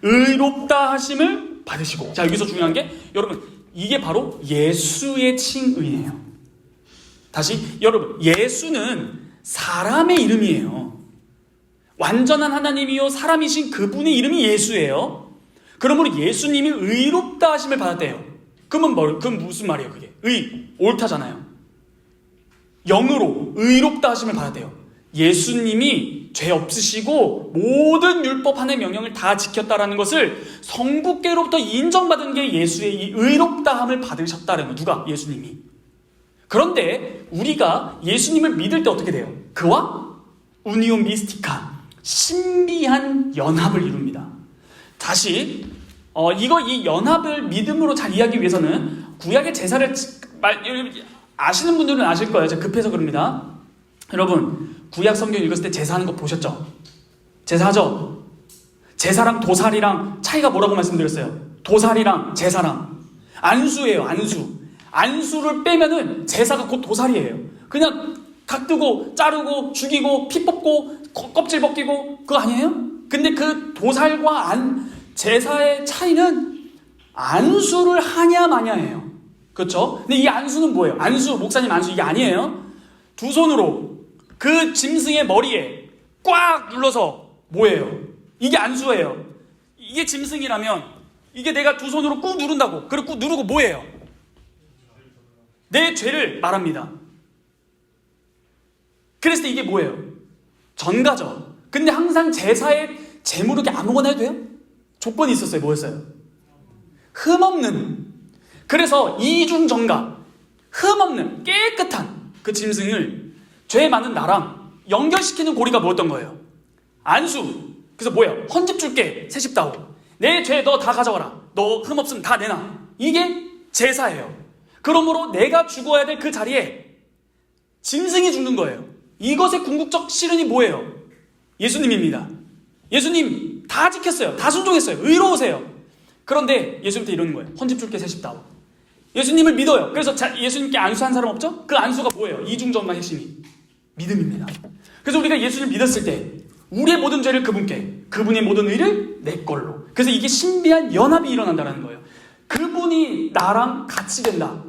의롭다 하심을 받으시고. 자, 여기서 중요한 게, 여러분, 이게 바로 예수의 칭의예요. 다시, 여러분, 예수는 사람의 이름이에요. 완전한 하나님이요 사람이신 그분의 이름이 예수예요. 그러므로 예수님이 의롭다 하심을 받았대요. 그건 무슨 말이에요? 그게 옳다잖아요. 영으로 의롭다 하심을 받았대요. 예수님이 죄 없으시고 모든 율법안의 명령을 다 지켰다라는 것을 성부께로부터 인정받은 게 예수의 이 의롭다함을 받으셨다는 거예요. 누가? 예수님이. 그런데 우리가 예수님을 믿을 때 어떻게 돼요? 그와 우니온 미스티카, 신비한 연합을 이룹니다. 다시 이 연합을 믿음으로 잘 이해하기 위해서는 구약의 제사를 아시는 분들은 아실 거예요. 제가 급해서 그럽니다. 여러분, 구약 성경 읽었을 때 제사하는 거 보셨죠? 제사하죠? 제사랑 도살이랑 차이가 뭐라고 말씀드렸어요? 도살이랑 제사랑 안수예요. 안수를 빼면은 제사가 곧 도살이에요. 그냥 각 뜨고 자르고 죽이고 피 뽑고 껍질 벗기고 그거 아니에요? 근데 그 도살과 제사의 차이는 안수를 하냐 마냐예요. 그렇죠? 근데 이 안수는 뭐예요? 목사님 안수 이게 아니에요. 두 손으로 그 짐승의 머리에 꽉 눌러서 뭐예요? 이게 안수예요. 이게 짐승이라면 이게 내가 두 손으로 꾹 누른다고. 그리고 꾹 누르고 뭐예요? 내 죄를 말합니다. 그랬을 때 이게 뭐예요? 전가죠. 근데 항상 제사에 제물이 아무거나 해도 돼요? 조건이 있었어요. 뭐였어요? 흠없는. 그래서 이중전가, 흠없는 깨끗한 그 짐승을 죄 많은 나랑 연결시키는 고리가 뭐였던 거예요? 안수. 그래서 뭐예요? 헌집 줄게 세십다오. 내 죄 너 다 가져가라. 너 흠없으면 다 내놔. 이게 제사예요. 그러므로 내가 죽어야 될 그 자리에 짐승이 죽는 거예요. 이것의 궁극적 실현이 뭐예요? 예수님입니다. 예수님 다 지켰어요. 다 순종했어요. 의로우세요. 그런데 예수님한테 이러는 거예요. 헌집 줄게 세십다오. 예수님을 믿어요. 그래서 예수님께 안수한 사람 없죠? 그 안수가 뭐예요? 이중전가 핵심이 믿음입니다. 그래서 우리가 예수를 믿었을 때 우리의 모든 죄를 그분께, 그분의 모든 의를 내 걸로. 그래서 이게 신비한 연합이 일어난다는 거예요. 그분이 나랑 같이 된다.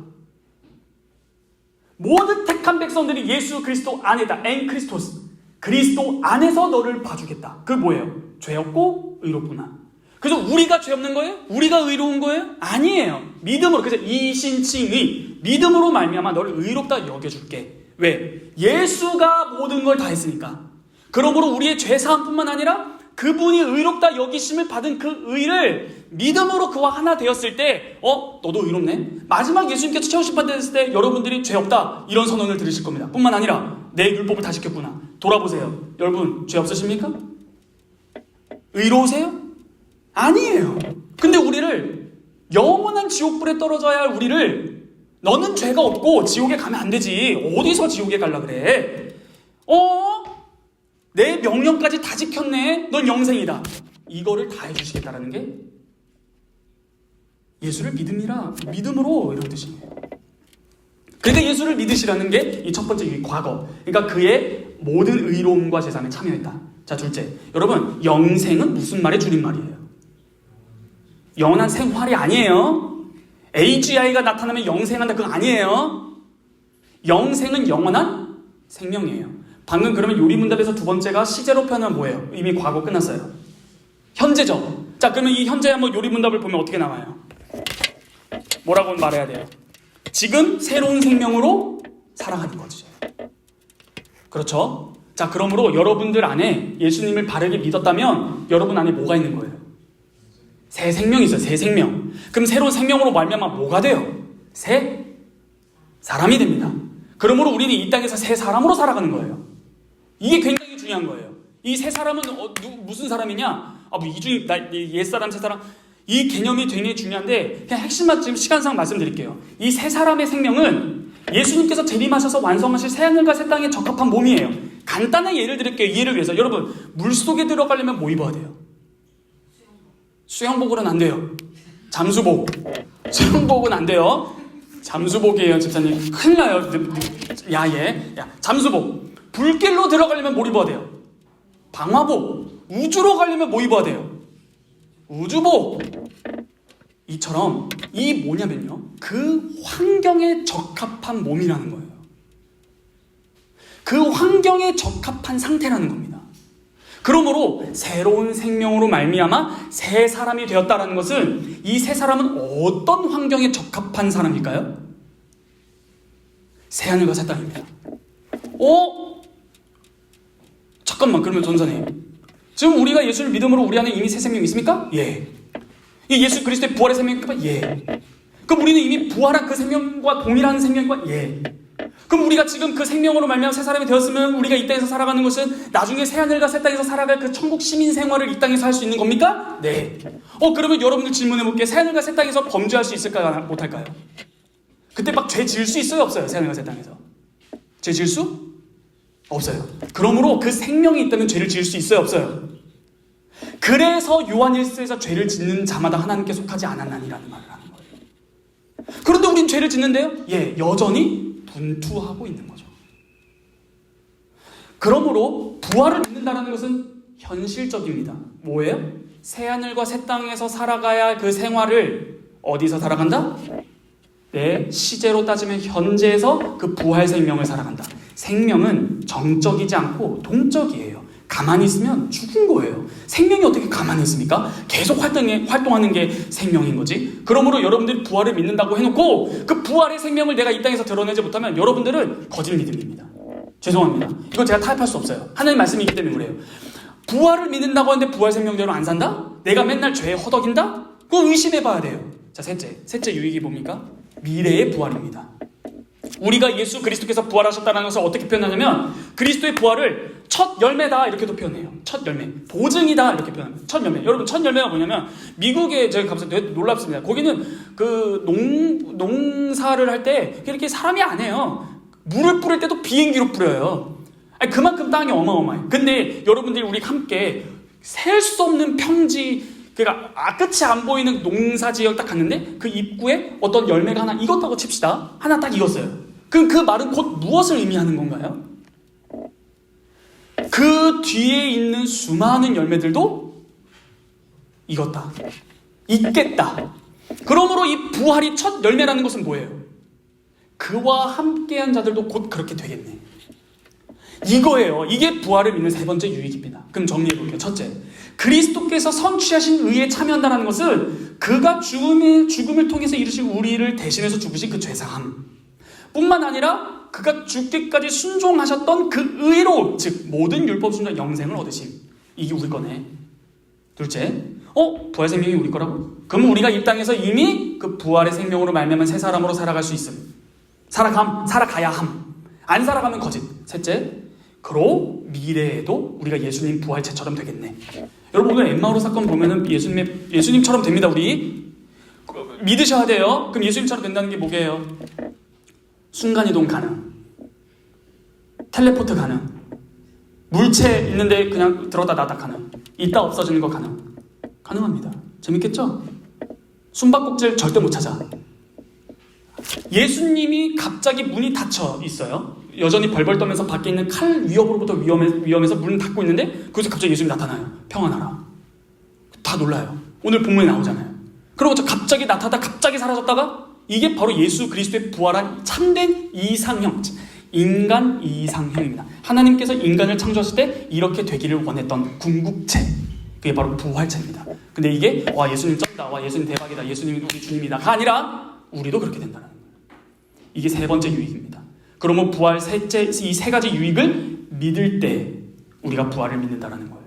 모든 택한 백성들이 예수 그리스도 안에다. 엔 크리스토스. 그리스도 안에서 너를 봐주겠다. 그게 뭐예요? 죄 없고 의롭구나. 그래서 우리가 죄 없는 거예요? 우리가 의로운 거예요? 아니에요. 믿음으로. 그래서 이신칭의, 믿음으로 말미암아 너를 의롭다 여겨줄게. 왜? 예수가 모든 걸 다 했으니까. 그러므로 우리의 죄사함뿐만 아니라 그분이 의롭다 여기심을 받은 그 의를 믿음으로 그와 하나 되었을 때 너도 의롭네? 마지막 예수님께서 최후 심판됐을 때 여러분들이 죄 없다 이런 선언을 들으실 겁니다. 뿐만 아니라 내 율법을 다 지켰구나. 돌아보세요. 여러분 죄 없으십니까? 의로우세요? 아니에요. 근데 우리를 영원한 지옥불에 떨어져야 할 우리를 너는 죄가 없고 지옥에 가면 안 되지. 어디서 지옥에 갈라 그래? 내 명령까지 다 지켰네. 넌 영생이다. 이거를 다 해주시겠다라는 게 예수를 믿음으로 이런 뜻이에요. 그러니까 예수를 믿으시라는 게 이 첫 번째 이 과거. 그러니까 그의 모든 의로움과 제사에 참여했다. 자, 둘째. 여러분, 영생은 무슨 말의 줄임말이에요? 영원한 생활이 아니에요. AGI가 나타나면 영생한다. 그거 아니에요. 영생은 영원한 생명이에요. 방금 그러면 요리문답에서 두 번째가 시제로 표현하면 뭐예요? 이미 과거 끝났어요. 현재죠. 자, 그러면 이 현재 한번 요리문답을 보면 어떻게 나와요? 뭐라고 말해야 돼요? 지금 새로운 생명으로 살아가는 거죠. 그렇죠? 자, 그러므로 여러분들 안에 예수님을 바르게 믿었다면 여러분 안에 뭐가 있는 거예요? 새 생명이 있어요. 새 생명. 그럼 새로운 생명으로 말미암아 뭐가 돼요? 새 사람이 됩니다. 그러므로 우리는 이 땅에서 새 사람으로 살아가는 거예요. 이게 굉장히 중요한 거예요. 이 새 사람은 무슨 사람이냐? 옛사람, 새 사람. 이 개념이 굉장히 중요한데 그냥 핵심만 지금 시간상 말씀드릴게요. 이 새 사람의 생명은 예수님께서 재림하셔서 완성하실 새하늘과 새 땅에 적합한 몸이에요. 간단한 예를 드릴게요. 이해를 위해서. 여러분, 물속에 들어가려면 뭐 입어야 돼요? 수영복으로는 안 돼요. 잠수복. 수영복은 안 돼요. 잠수복이에요, 집사님. 큰일 나요. 야예. 잠수복. 불길로 들어가려면 뭘 입어야 돼요? 방화복. 우주로 가려면 뭐 입어야 돼요? 우주복. 이처럼 이 뭐냐면요, 그 환경에 적합한 몸이라는 거예요. 그 환경에 적합한 상태라는 겁니다. 그러므로 새로운 생명으로 말미암아 새 사람이 되었다라는 것은 이 새 사람은 어떤 환경에 적합한 사람일까요? 새하늘과 새 땅입니다. 잠깐만, 그러면 전사님, 지금 우리가 예수를 믿음으로 우리 안에 이미 새 생명이 있습니까? 예. 이 예수 그리스도의 부활의 생명입니까? 예. 그럼 우리는 이미 부활한 그 생명과 동일한 생명과 예. 그럼 우리가 지금 그 생명으로 말미암아 새 사람이 되었으면 우리가 이 땅에서 살아가는 것은 나중에 새 하늘과 새 땅에서 살아갈 그 천국 시민 생활을 이 땅에서 할 수 있는 겁니까? 네. 그러면 여러분들 질문해 볼게요. 새 하늘과 새 땅에서 범죄할 수 있을까요? 못할까요? 그때 막 죄 지을 수 있어요? 없어요? 새 하늘과 새 땅에서 죄 지을 수? 없어요. 그러므로 그 생명이 있다면 죄를 지을 수 있어요? 없어요? 그래서 요한일서에서 죄를 짓는 자마다 하나님께 속하지 않았나니라는 말을 하는 거예요. 그런데 우린 죄를 짓는데요? 예, 여전히 분투하고 있는 거죠. 그러므로 부활을 믿는다는 것은 현실적입니다. 뭐예요? 새하늘과 새 땅에서 살아가야 할 그 생활을 어디서 살아간다? 네, 시제로 따지면 현재에서 그 부활 생명을 살아간다. 생명은 정적이지 않고 동적이에요. 가만히 있으면 죽은 거예요. 생명이 어떻게 가만히 있습니까? 계속 활동하는 게 생명인 거지. 그러므로 여러분들이 부활을 믿는다고 해놓고 그 부활의 생명을 내가 이 땅에서 드러내지 못하면 여러분들은 거짓 믿음입니다. 죄송합니다. 이거 제가 타협할 수 없어요. 하나님 말씀이기 때문에 그래요. 부활을 믿는다고 하는데 부활 생명대로 안 산다? 내가 맨날 죄에 허덕인다? 그거 의심해봐야 돼요. 자, 셋째 유익이 뭡니까? 미래의 부활입니다. 우리가 예수 그리스도께서 부활하셨다는 것을 어떻게 표현하냐면 그리스도의 부활을 첫 열매다 이렇게도 표현해요. 첫 열매, 보증이다 이렇게 표현합니다. 첫 열매. 여러분, 첫 열매가 뭐냐면 미국에 제가 가서 되게 놀랍습니다. 거기는 그 농사를 할 때 이렇게 사람이 안 해요. 물을 뿌릴 때도 비행기로 뿌려요. 아니, 그만큼 땅이 어마어마해. 근데 여러분들이 우리 함께 셀 수 없는 평지, 그러니까 끝이 안 보이는 농사지역 딱 갔는데 그 입구에 어떤 열매가 하나 익었다고 칩시다. 하나 딱 익었어요. 그럼 그 말은 곧 무엇을 의미하는 건가요? 그 뒤에 있는 수많은 열매들도 익었다. 익겠다. 그러므로 이 부활이 첫 열매라는 것은 뭐예요? 그와 함께한 자들도 곧 그렇게 되겠네. 이거예요. 이게 부활을 믿는 세 번째 유익입니다. 그럼 정리해볼게요. 첫째, 그리스도께서 성취하신 의에 참여한다는 것은 그가 죽음을 통해서 이루신 우리를 대신해서 죽으신 그 죄사함 뿐만 아니라 그가 죽기까지 순종하셨던 그 의로, 즉 모든 율법 순종 영생을 얻으심. 이게 우리 거네. 둘째, 부활 생명이 우리 거라고? 그럼 우리가 이 땅에서 이미 그 부활의 생명으로 말미암은 새 사람으로 살아갈 수 있음. 살아가야 함. 안 살아가면 거짓. 셋째, 그로 미래에도 우리가 예수님 부활체처럼 되겠네. 여러분, 오늘 엠마오로 사건 보면은 예수님처럼 됩니다. 우리 믿으셔야 돼요. 그럼 예수님처럼 된다는 게 뭐게요? 순간이동 가능, 텔레포트 가능, 물체 있는데 그냥 들어다 놨다 가능, 있다 없어지는 거 가능합니다. 재밌겠죠? 숨바꼭질 절대 못 찾아. 예수님이 갑자기 문이 닫혀 있어요. 여전히 벌벌 떠면서 밖에 있는 칼 위협으로부터 위험해서 문을 닫고 있는데 거기서 갑자기 예수님이 나타나요. 평안하라. 다 놀라요. 오늘 본문에 나오잖아요. 그리고 갑자기 나타나다 갑자기 사라졌다가 이게 바로 예수 그리스도의 부활한 참된 이상형, 인간 이상형입니다. 하나님께서 인간을 창조하실 때 이렇게 되기를 원했던 궁극체, 그게 바로 부활체입니다. 근데 이게 와 예수님 쩐다, 와 예수님 대박이다, 예수님이 우리 주님이다가 아니라 우리도 그렇게 된다는 거예요. 이게 세 번째 유익입니다. 그러면 부활 셋째, 이 세 가지 유익을 믿을 때 우리가 부활을 믿는다는 거예요.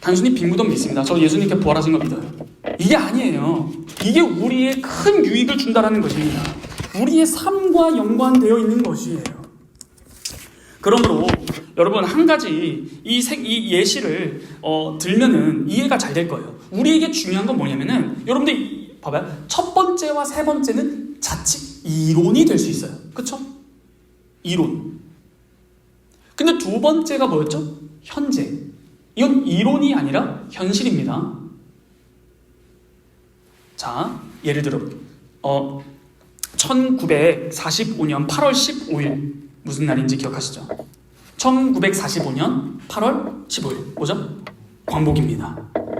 단순히 빈무덤 믿습니다. 저 예수님께 부활하신 거 믿어요. 이게 아니에요. 이게 우리의 큰 유익을 준다는 것입니다. 우리의 삶과 연관되어 있는 것이에요. 그러므로 여러분 한 가지 이 예시를 들면은 이해가 잘 될 거예요. 우리에게 중요한 건 뭐냐면은 여러분들 봐봐요. 첫 번째와 세 번째는 자칫 이론이 될 수 있어요. 그렇죠? 이론. 근데 두 번째가 뭐였죠? 현재. 이건 이론이 아니라 현실입니다. 자, 예를 들어 1945년 8월 15일 무슨 날인지 기억하시죠? 1945년 8월 15일 뭐죠? 광복입니다.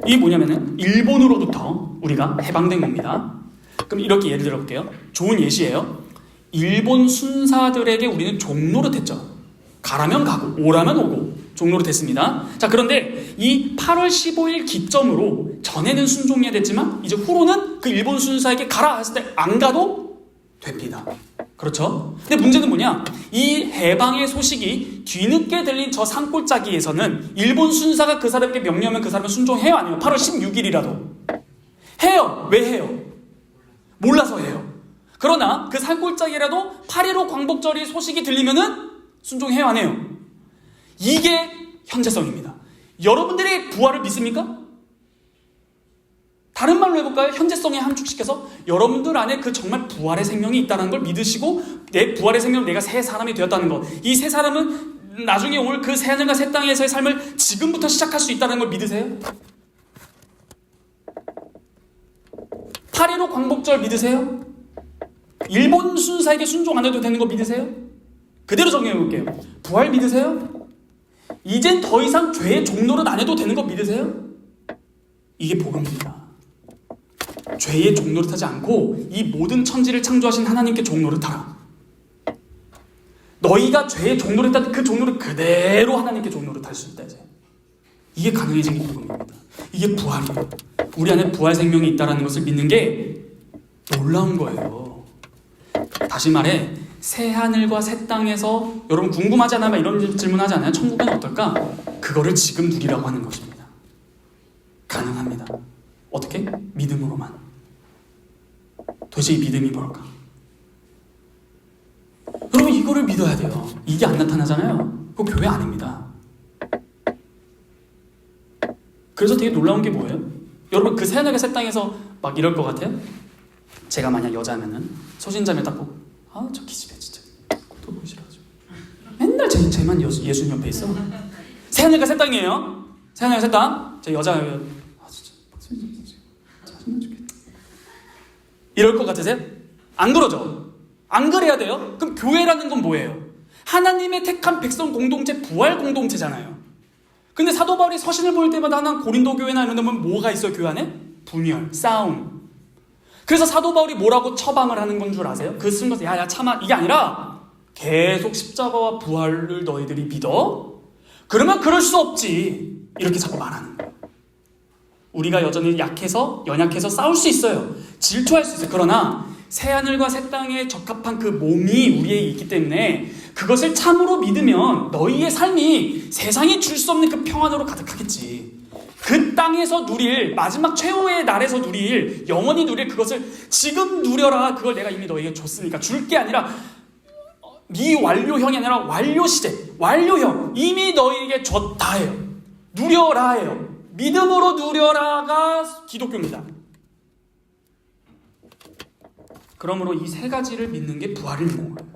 이게 뭐냐면은 일본으로부터 우리가 해방된 겁니다. 그럼 이렇게 예를 들어볼게요. 좋은 예시예요. 일본 순사들에게 우리는 종노릇했죠. 가라면 가고 오라면 오고 종노릇했습니다. 자, 그런데 이 8월 15일 기점으로 전에는 순종해야 됐지만 이제 후로는 그 일본 순사에게 가라 했을 때 안 가도 됩니다. 그렇죠? 근데 문제는 뭐냐? 이 해방의 소식이 뒤늦게 들린 저 산골짜기에서는 일본 순사가 그 사람에게 명령하면 그 사람은 순종해요? 아니면 8월 16일이라도? 해요. 왜 해요? 몰라서 해요. 그러나 그 산골짜기라도 8.15 광복절이 소식이 들리면은 순종해요? 안 해요? 이게 현재성입니다. 여러분들이 부활을 믿습니까? 다른 말로 해볼까요? 현재성에 함축시켜서 여러분들 안에 그 정말 부활의 생명이 있다는 걸 믿으시고 내 부활의 생명 내가 새 사람이 되었다는 것, 이 새 사람은 나중에 올 그 새 하늘과 새 땅에서의 삶을 지금부터 시작할 수 있다는 걸 믿으세요? 8.15 광복절 믿으세요? 일본 순사에게 순종 안 해도 되는 거 믿으세요? 그대로 정리해볼게요. 부활 믿으세요? 이젠 더 이상 죄의 종노릇 안 해도 되는 거 믿으세요? 이게 복음입니다. 죄의 종노릇하지 않고 이 모든 천지를 창조하신 하나님께 종노릇하라. 너희가 죄의 종노릇한 그 종노릇 그대로 하나님께 종노릇할 수 있다. 이제 이게 가능해진 게 복음입니다. 이게 부활이에요. 우리 안에 부활 생명이 있다는 것을 믿는 게 놀라운 거예요. 다시 말해 새 하늘과 새 땅에서 여러분 궁금하지 않아요? 이런 질문하지 않아요? 천국은 어떨까? 그거를 지금 누리라고 하는 것입니다. 가능합니다. 어떻게? 믿음으로만. 도대체 이 믿음이 뭘까? 여러분 이거를 믿어야 돼요. 이게 안 나타나잖아요. 그거 교회 아닙니다. 그래서 되게 놀라운 게 뭐예요? 여러분 그 새하늘과 새 땅에서 막 이럴 것 같아요? 제가 만약 여자면은 소신자면 딱 보고 저 기집애 진짜 또 보기 싫어가지고 맨날 쟤만 예수님 옆에 있어. 새하늘과 새 땅이에요. 새하늘과 새 땅. 제 여자예요. 진짜 짜증나 죽겠다. 이럴 것 같으세요? 안 그러죠? 안 그래야 돼요? 그럼 교회라는 건 뭐예요? 하나님의 택한 백성 공동체, 부활 공동체잖아요. 근데 사도 바울이 서신을 보일 때마다 하나 고린도 교회나 이런 데 보면 뭐가 있어요? 교회 안에? 분열, 싸움. 그래서 사도 바울이 뭐라고 처방을 하는 건 줄 아세요? 그 쓴 것을 야야 참아 이게 아니라 계속 십자가와 부활을 너희들이 믿어? 그러면 그럴 수 없지. 이렇게 자꾸 말하는 거예요. 우리가 여전히 약해서 연약해서 싸울 수 있어요. 질투할 수 있어요. 그러나 새하늘과 새 땅에 적합한 그 몸이 우리에게 있기 때문에 그것을 참으로 믿으면 너희의 삶이 세상이 줄 수 없는 그 평안으로 가득하겠지. 그 땅에서 누릴 마지막 최후의 날에서 누릴 영원히 누릴 그것을 지금 누려라. 그걸 내가 이미 너희에게 줬으니까 줄 게 아니라 미완료형이 아니라 완료 시제, 완료형 이미 너희에게 줬다 해요. 누려라 해요. 믿음으로 누려라가 기독교입니다. 그러므로 이 세 가지를 믿는 게 부활을 믿는 거예요.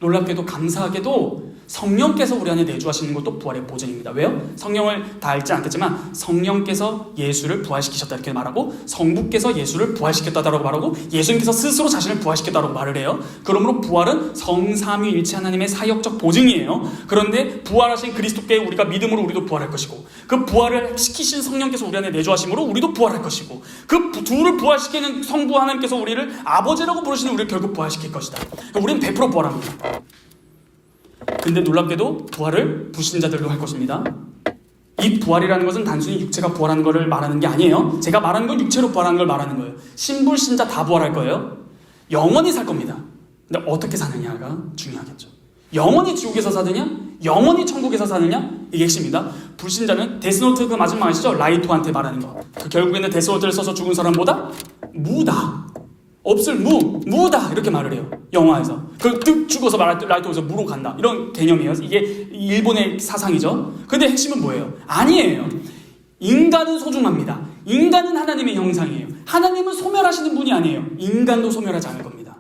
놀랍게도 감사하게도 성령께서 우리 안에 내주하시는 것도 부활의 보증입니다. 왜요? 성령을 다 알지 않겠지만 성령께서 예수를 부활시키셨다 이렇게 말하고, 성부께서 예수를 부활시켰다라고 말하고, 예수님께서 스스로 자신을 부활시켰다라고 말을 해요. 그러므로 부활은 성삼위일체 하나님의 사역적 보증이에요. 그런데 부활하신 그리스도께 우리가 믿음으로 우리도 부활할 것이고, 그 부활을 시키신 성령께서 우리 안에 내주하심으로 우리도 부활할 것이고, 그 둘을 부활시키는 성부 하나님께서 우리를 아버지라고 부르시는 우리를 결국 부활시킬 것이다. 그러니까 우리는 100% 부활합니다. 근데 놀랍게도 부활을 불신자들도 할 것입니다. 이 부활이라는 것은 단순히 육체가 부활하는 것을 말하는 게 아니에요. 제가 말하는 건 육체로 부활하는 걸 말하는 거예요. 신불신자 다 부활할 거예요. 영원히 살 겁니다. 근데 어떻게 사느냐가 중요하겠죠. 영원히 지옥에서 사느냐? 영원히 천국에서 사느냐? 이게 핵심입니다. 불신자는 데스노트 그 마지막 아시죠? 라이토한테 말하는 거. 그 결국에는 데스노트를 써서 죽은 사람보다 무다. 없을 무다 이렇게 말을 해요. 영화에서 그 죽어서 라이토에서 무로 간다 이런 개념이에요. 이게 일본의 사상이죠. 근데 핵심은 뭐예요? 아니에요. 인간은 소중합니다. 인간은 하나님의 형상이에요. 하나님은 소멸하시는 분이 아니에요. 인간도 소멸하지 않을 겁니다.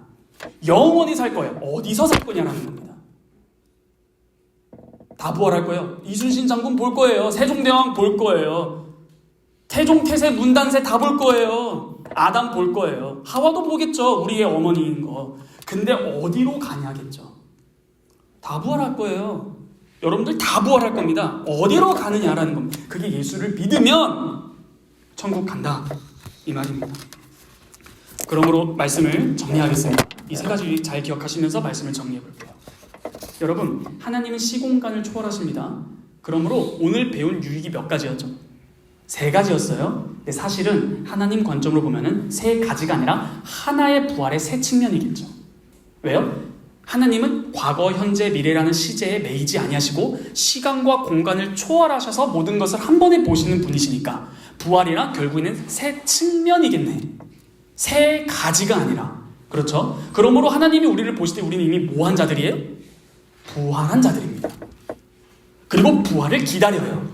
영원히 살 거예요. 어디서 살 거냐라는 겁니다. 다 부활할 거예요. 이순신 장군 볼 거예요. 세종대왕 볼 거예요. 태종, 태세, 문단세 다 볼 거예요. 아담 볼 거예요. 하와도 보겠죠. 우리의 어머니인 거. 근데 어디로 가냐겠죠. 다 부활할 거예요. 여러분들 다 부활할 겁니다. 어디로 가느냐라는 겁니다. 그게 예수를 믿으면 천국 간다 이 말입니다. 그러므로 말씀을 정리하겠습니다. 이 세 가지 잘 기억하시면서 말씀을 정리해 볼게요. 여러분, 하나님은 시공간을 초월하십니다. 그러므로 오늘 배운 유익이 몇 가지였죠? 3가지였어요. 근데 사실은 하나님 관점으로 보면은 3가지가 아니라 하나의 부활의 3측면이겠죠. 왜요? 하나님은 과거, 현재, 미래라는 시제에 매이지 아니하시고 시간과 공간을 초월하셔서 모든 것을 한 번에 보시는 분이시니까 부활이란 결국에는 3측면이겠네. 3가지가 아니라. 그렇죠? 그러므로 하나님이 우리를 보실 때 우리는 이미 뭐한 자들이에요? 부활한 자들입니다. 그리고 부활을 기다려요.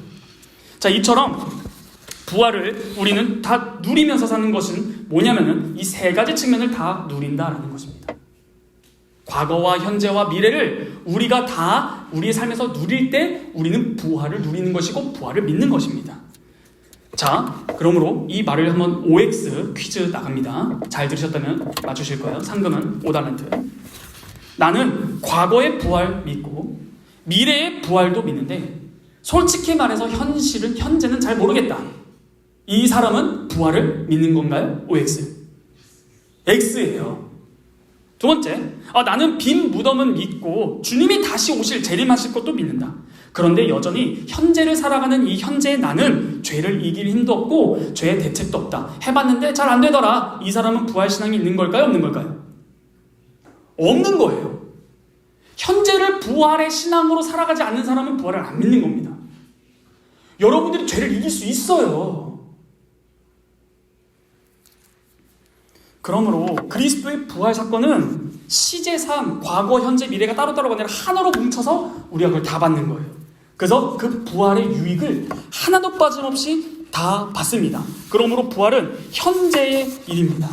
자, 이처럼 부활을 우리는 다 누리면서 사는 것은 뭐냐면은 이 3가지 측면을 다 누린다라는 것입니다. 과거와 현재와 미래를 우리가 다 우리의 삶에서 누릴 때 우리는 부활을 누리는 것이고 부활을 믿는 것입니다. 자, 그러므로 이 말을 한번 OX 퀴즈 나갑니다. 잘 들으셨다면 맞추실 거예요. 상금은 5달란트. 나는 과거의 부활 믿고 미래의 부활도 믿는데 솔직히 말해서 현재는 잘 모르겠다. 이 사람은 부활을 믿는 건가요? OX. X예요. 2번째, 나는 빈 무덤은 믿고 주님이 다시 오실 재림하실 것도 믿는다. 그런데 여전히 현재를 살아가는 이 현재의 나는 죄를 이길 힘도 없고 죄의 대책도 없다. 해봤는데 잘 안 되더라. 이 사람은 부활신앙이 있는 걸까요? 없는 걸까요? 없는 거예요. 현재를 부활의 신앙으로 살아가지 않는 사람은 부활을 안 믿는 겁니다. 여러분들이 죄를 이길 수 있어요. 그러므로 그리스도의 부활 사건은 시제상 과거, 현재, 미래가 따로따로가 아니라 하나로 뭉쳐서 우리가 그걸 다 받는 거예요. 그래서 그 부활의 유익을 하나도 빠짐없이 다 받습니다. 그러므로 부활은 현재의 일입니다.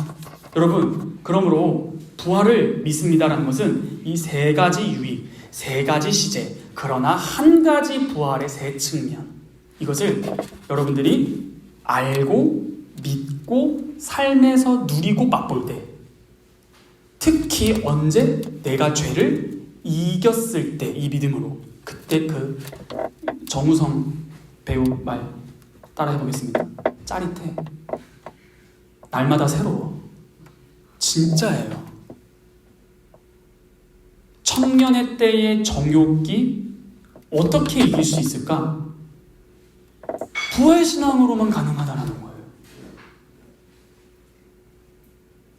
여러분, 그러므로 부활을 믿습니다라는 것은 이 3가지 유익, 3가지 시제, 그러나 한 가지 부활의 3측면, 이것을 여러분들이 알고 믿고 삶에서 누리고 맛볼 때, 특히 언제 내가 죄를 이겼을 때 이 믿음으로, 그때 그 정우성 배우 말 따라해보겠습니다. 짜릿해. 날마다 새로워. 진짜예요. 청년의 때의 정욕이 어떻게 이길 수 있을까? 부활신앙으로만 가능하다라는 거예요.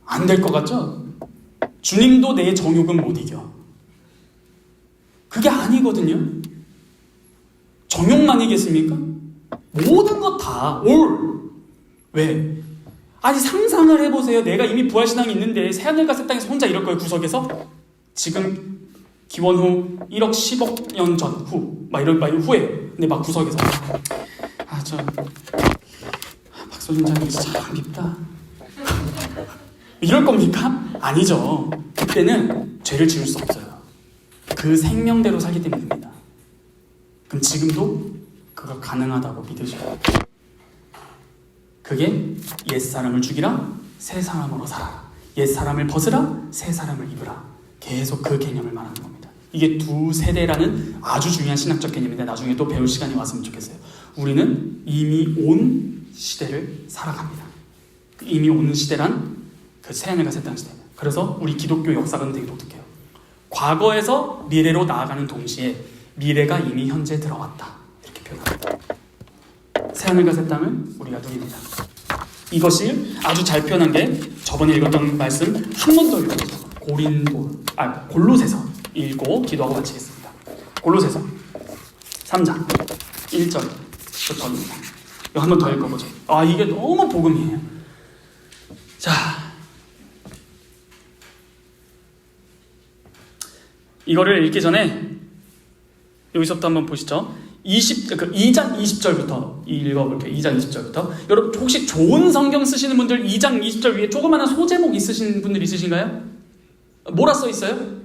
안 될 것 같죠? 주님도 내 정욕은 못 이겨. 그게 아니거든요. 정욕만이겠습니까? 모든 것 다 왜? 아니 상상을 해보세요. 내가 이미 부활신앙이 있는데 새하늘과 새 땅에서 혼자 이럴 거예요. 구석에서. 지금 기원 후 1억 10억 년 전 후 막 이럴 바에 후에 근데 막 구석에서 박소준 장님 참 밉다. 이럴 겁니까? 아니죠. 그때는 죄를 지을 수 없어요. 그 생명대로 살기 때문입니다. 그럼 지금도 그가 가능하다고 믿으셔야 돼요. 그게 옛사람을 죽이라 새 사람으로 살아라, 옛사람을 벗으라 새 사람을 입으라, 계속 그 개념을 말하는 겁니다. 이게 두 세대라는 아주 중요한 신학적 개념인데 나중에 또 배울 시간이 왔으면 좋겠어요. 우리는 이미 온 시대를 살아갑니다. 이미 온 시대란 그 새하늘과 새 땅 시대. 그래서 우리 기독교 역사는 되게 독특해요. 과거에서 미래로 나아가는 동시에 미래가 이미 현재에 들어왔다, 이렇게 표현합니다. 새하늘과 새 땅을 우리가 누립니다. 이것이 아주 잘 표현한 게 저번에 읽었던 말씀 한 번 더 읽어보죠. 골로새서 읽고 기도하고 마치겠습니다. 골로새서 3장 1절부터입니다. 이거 한 번 더 읽어보죠. 이게 너무 복음이에요. 자, 이거를 읽기 전에 여기서부터 한번 보시죠. 2장 20절부터 읽어볼게요. 2장 20절부터. 여러분 혹시 좋은 성경 쓰시는 분들 2장 20절 위에 조그마한 소제목 있으신 분들 있으신가요? 뭐라 써 있어요?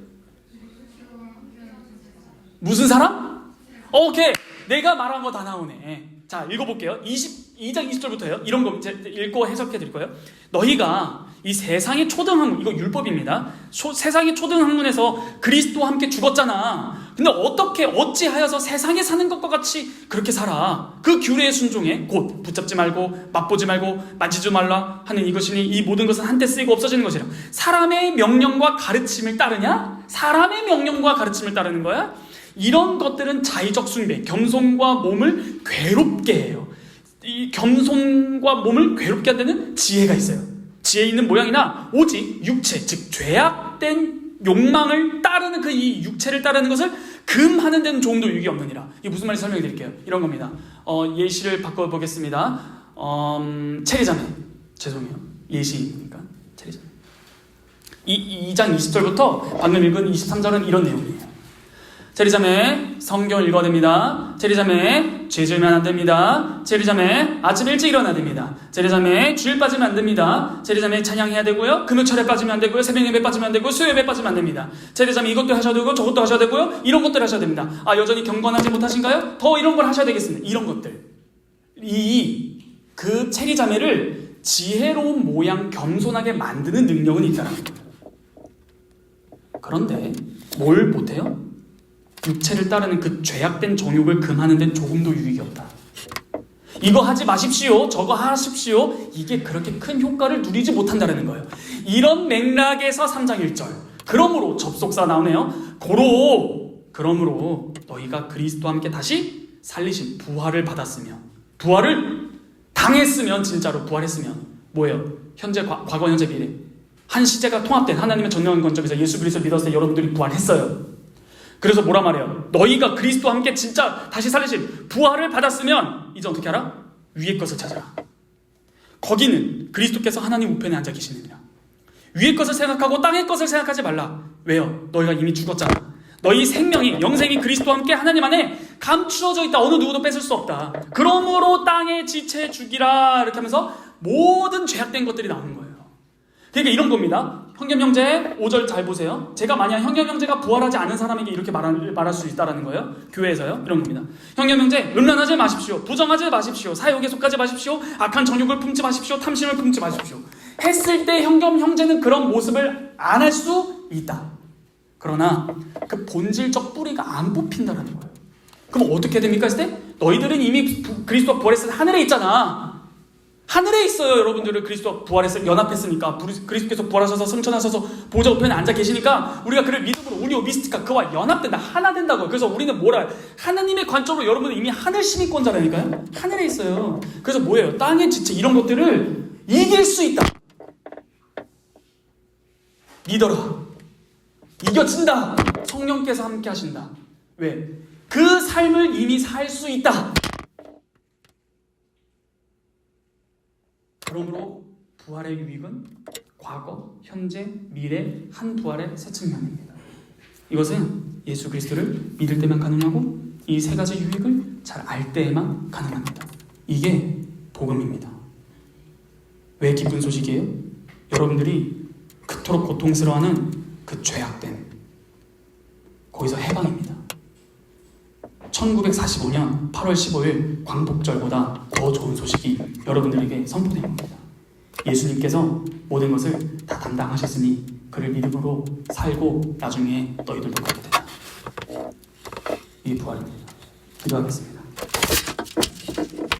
무슨 사람? 오케이. 내가 말한 거 다 나오네. 자, 읽어볼게요. 2장 20절부터요. 이런 거 읽고 해석해 드릴 거예요. 너희가 이 세상의 초등학문, 이거 율법입니다. 세상의 초등학문에서 그리스도와 함께 죽었잖아. 근데 어찌하여서 세상에 사는 것과 같이 그렇게 살아? 그 규례에 순종해. 곧 붙잡지 말고 맛보지 말고 만지지 말라 하는 이것이니 이 모든 것은 한때 쓰이고 없어지는 것이라. 사람의 명령과 가르침을 따르냐? 사람의 명령과 가르침을 따르는 거야? 이런 것들은 자의적 숭배, 겸손과 몸을 괴롭게 해요. 이 겸손과 몸을 괴롭게 한다는 지혜가 있어요. 지혜 있는 모양이나 오직 육체, 즉 죄악된 욕망을 따르는 이 육체를 따르는 것을 금하는 데는 조금도 유익이 없느니라. 이게 무슨 말인지 설명해 드릴게요. 이런 겁니다. 예시를 바꿔보겠습니다. 체리자매, 죄송해요. 예시니까 체리자매. 2장 20절부터 방금 읽은 23절은 이런 내용이에요. 체리자매, 성경 읽어야 됩니다. 체리자매, 죄 지으면 안 됩니다. 체리자매, 아침 일찍 일어나야 됩니다. 체리자매, 주일 빠지면 안 됩니다. 체리자매, 찬양해야 되고요. 금요철에 빠지면 안 되고요. 새벽 예배 빠지면 안 되고요. 수요예배 빠지면 안 됩니다. 체리자매, 이것도 하셔야 되고 저것도 하셔야 되고요. 이런 것들 하셔야 됩니다. 여전히 경건하지 못하신가요? 더 이런 걸 하셔야 되겠습니다. 이런 것들. 그 체리자매를 지혜로운 모양, 겸손하게 만드는 능력은 있다는 거예요. 그런데 뭘 못해요? 육체를 따르는 그 죄악된 정욕을 금하는 데는 조금도 유익이 없다. 이거 하지 마십시오. 저거 하십시오. 이게 그렇게 큰 효과를 누리지 못한다는 거예요. 이런 맥락에서 3장 1절. 그러므로 접속사 나오네요. 그러므로 너희가 그리스도와 함께 다시 살리신 부활을 받았으면, 부활을 당했으면, 진짜로 부활했으면 뭐예요? 현재, 과거, 현재, 미래. 한 시제가 통합된 하나님의 전능한 관점에서 예수 그리스도를 믿었을 때 여러분들이 부활했어요. 그래서 뭐라 말해요? 너희가 그리스도와 함께 진짜 다시 살리신 부활을 받았으면 이제 어떻게 하라? 위의 것을 찾아라. 거기는 그리스도께서 하나님 우편에 앉아 계시느니라. 위의 것을 생각하고 땅의 것을 생각하지 말라. 왜요? 너희가 이미 죽었잖아. 너희 생명이, 영생이 그리스도와 함께 하나님 안에 감추어져 있다. 어느 누구도 뺏을 수 없다. 그러므로 땅의 지체 죽이라. 이렇게 하면서 모든 죄악된 것들이 나오는 거예요. 그러니까 이런 겁니다. 형겸 형제 5절 잘 보세요. 제가 만약 형겸 형제가 부활하지 않은 사람에게 이렇게 말할 수 있다는 거예요. 교회에서요. 이런 겁니다. 형겸 형제, 음란하지 마십시오. 부정하지 마십시오. 사욕에 속하지 마십시오. 악한 정욕을 품지 마십시오. 탐심을 품지 마십시오. 했을 때 형겸 형제는 그런 모습을 안 할 수 있다. 그러나 그 본질적 뿌리가 안 뽑힌다는 거예요. 그럼 어떻게 됩니까? 했을 때 너희들은 이미 그리스도와 부활했을 때 하늘에 있잖아. 하늘에 있어요. 여러분들을 그리스도와 부활했을 연합했으니까, 그리스도께서 부활하셔서 승천하셔서 보좌 우편에 앉아 계시니까 우리가 그를 믿음으로 우니오 미스티카, 그와 연합된다. 하나 된다고요. 그래서 우리는 뭐라, 하나님의 관점으로 여러분은 이미 하늘 시민권자라니까요. 하늘에 있어요. 그래서 뭐예요? 땅의 지체 이런 것들을 이길 수 있다. 믿어라. 이겨진다. 성령께서 함께 하신다. 왜? 그 삶을 이미 살 수 있다. 그러므로 부활의 유익은 과거, 현재, 미래 한 부활의 새 측면입니다. 이것은 예수 그리스도를 믿을 때만 가능하고 이 세 가지 유익을 잘 알 때에만 가능합니다. 이게 복음입니다. 왜 기쁜 소식이에요? 여러분들이 그토록 고통스러워하는 그 죄악된, 거기서 1945년 8월 15일 광복절보다 더 좋은 소식이 여러분들에게 선포된 겁니다. 예수님께서 모든 것을 다 담당하셨으니 그를 믿음으로 살고 나중에 너희들도 그렇게 되라. 이게 부활입니다. 기도하겠습니다.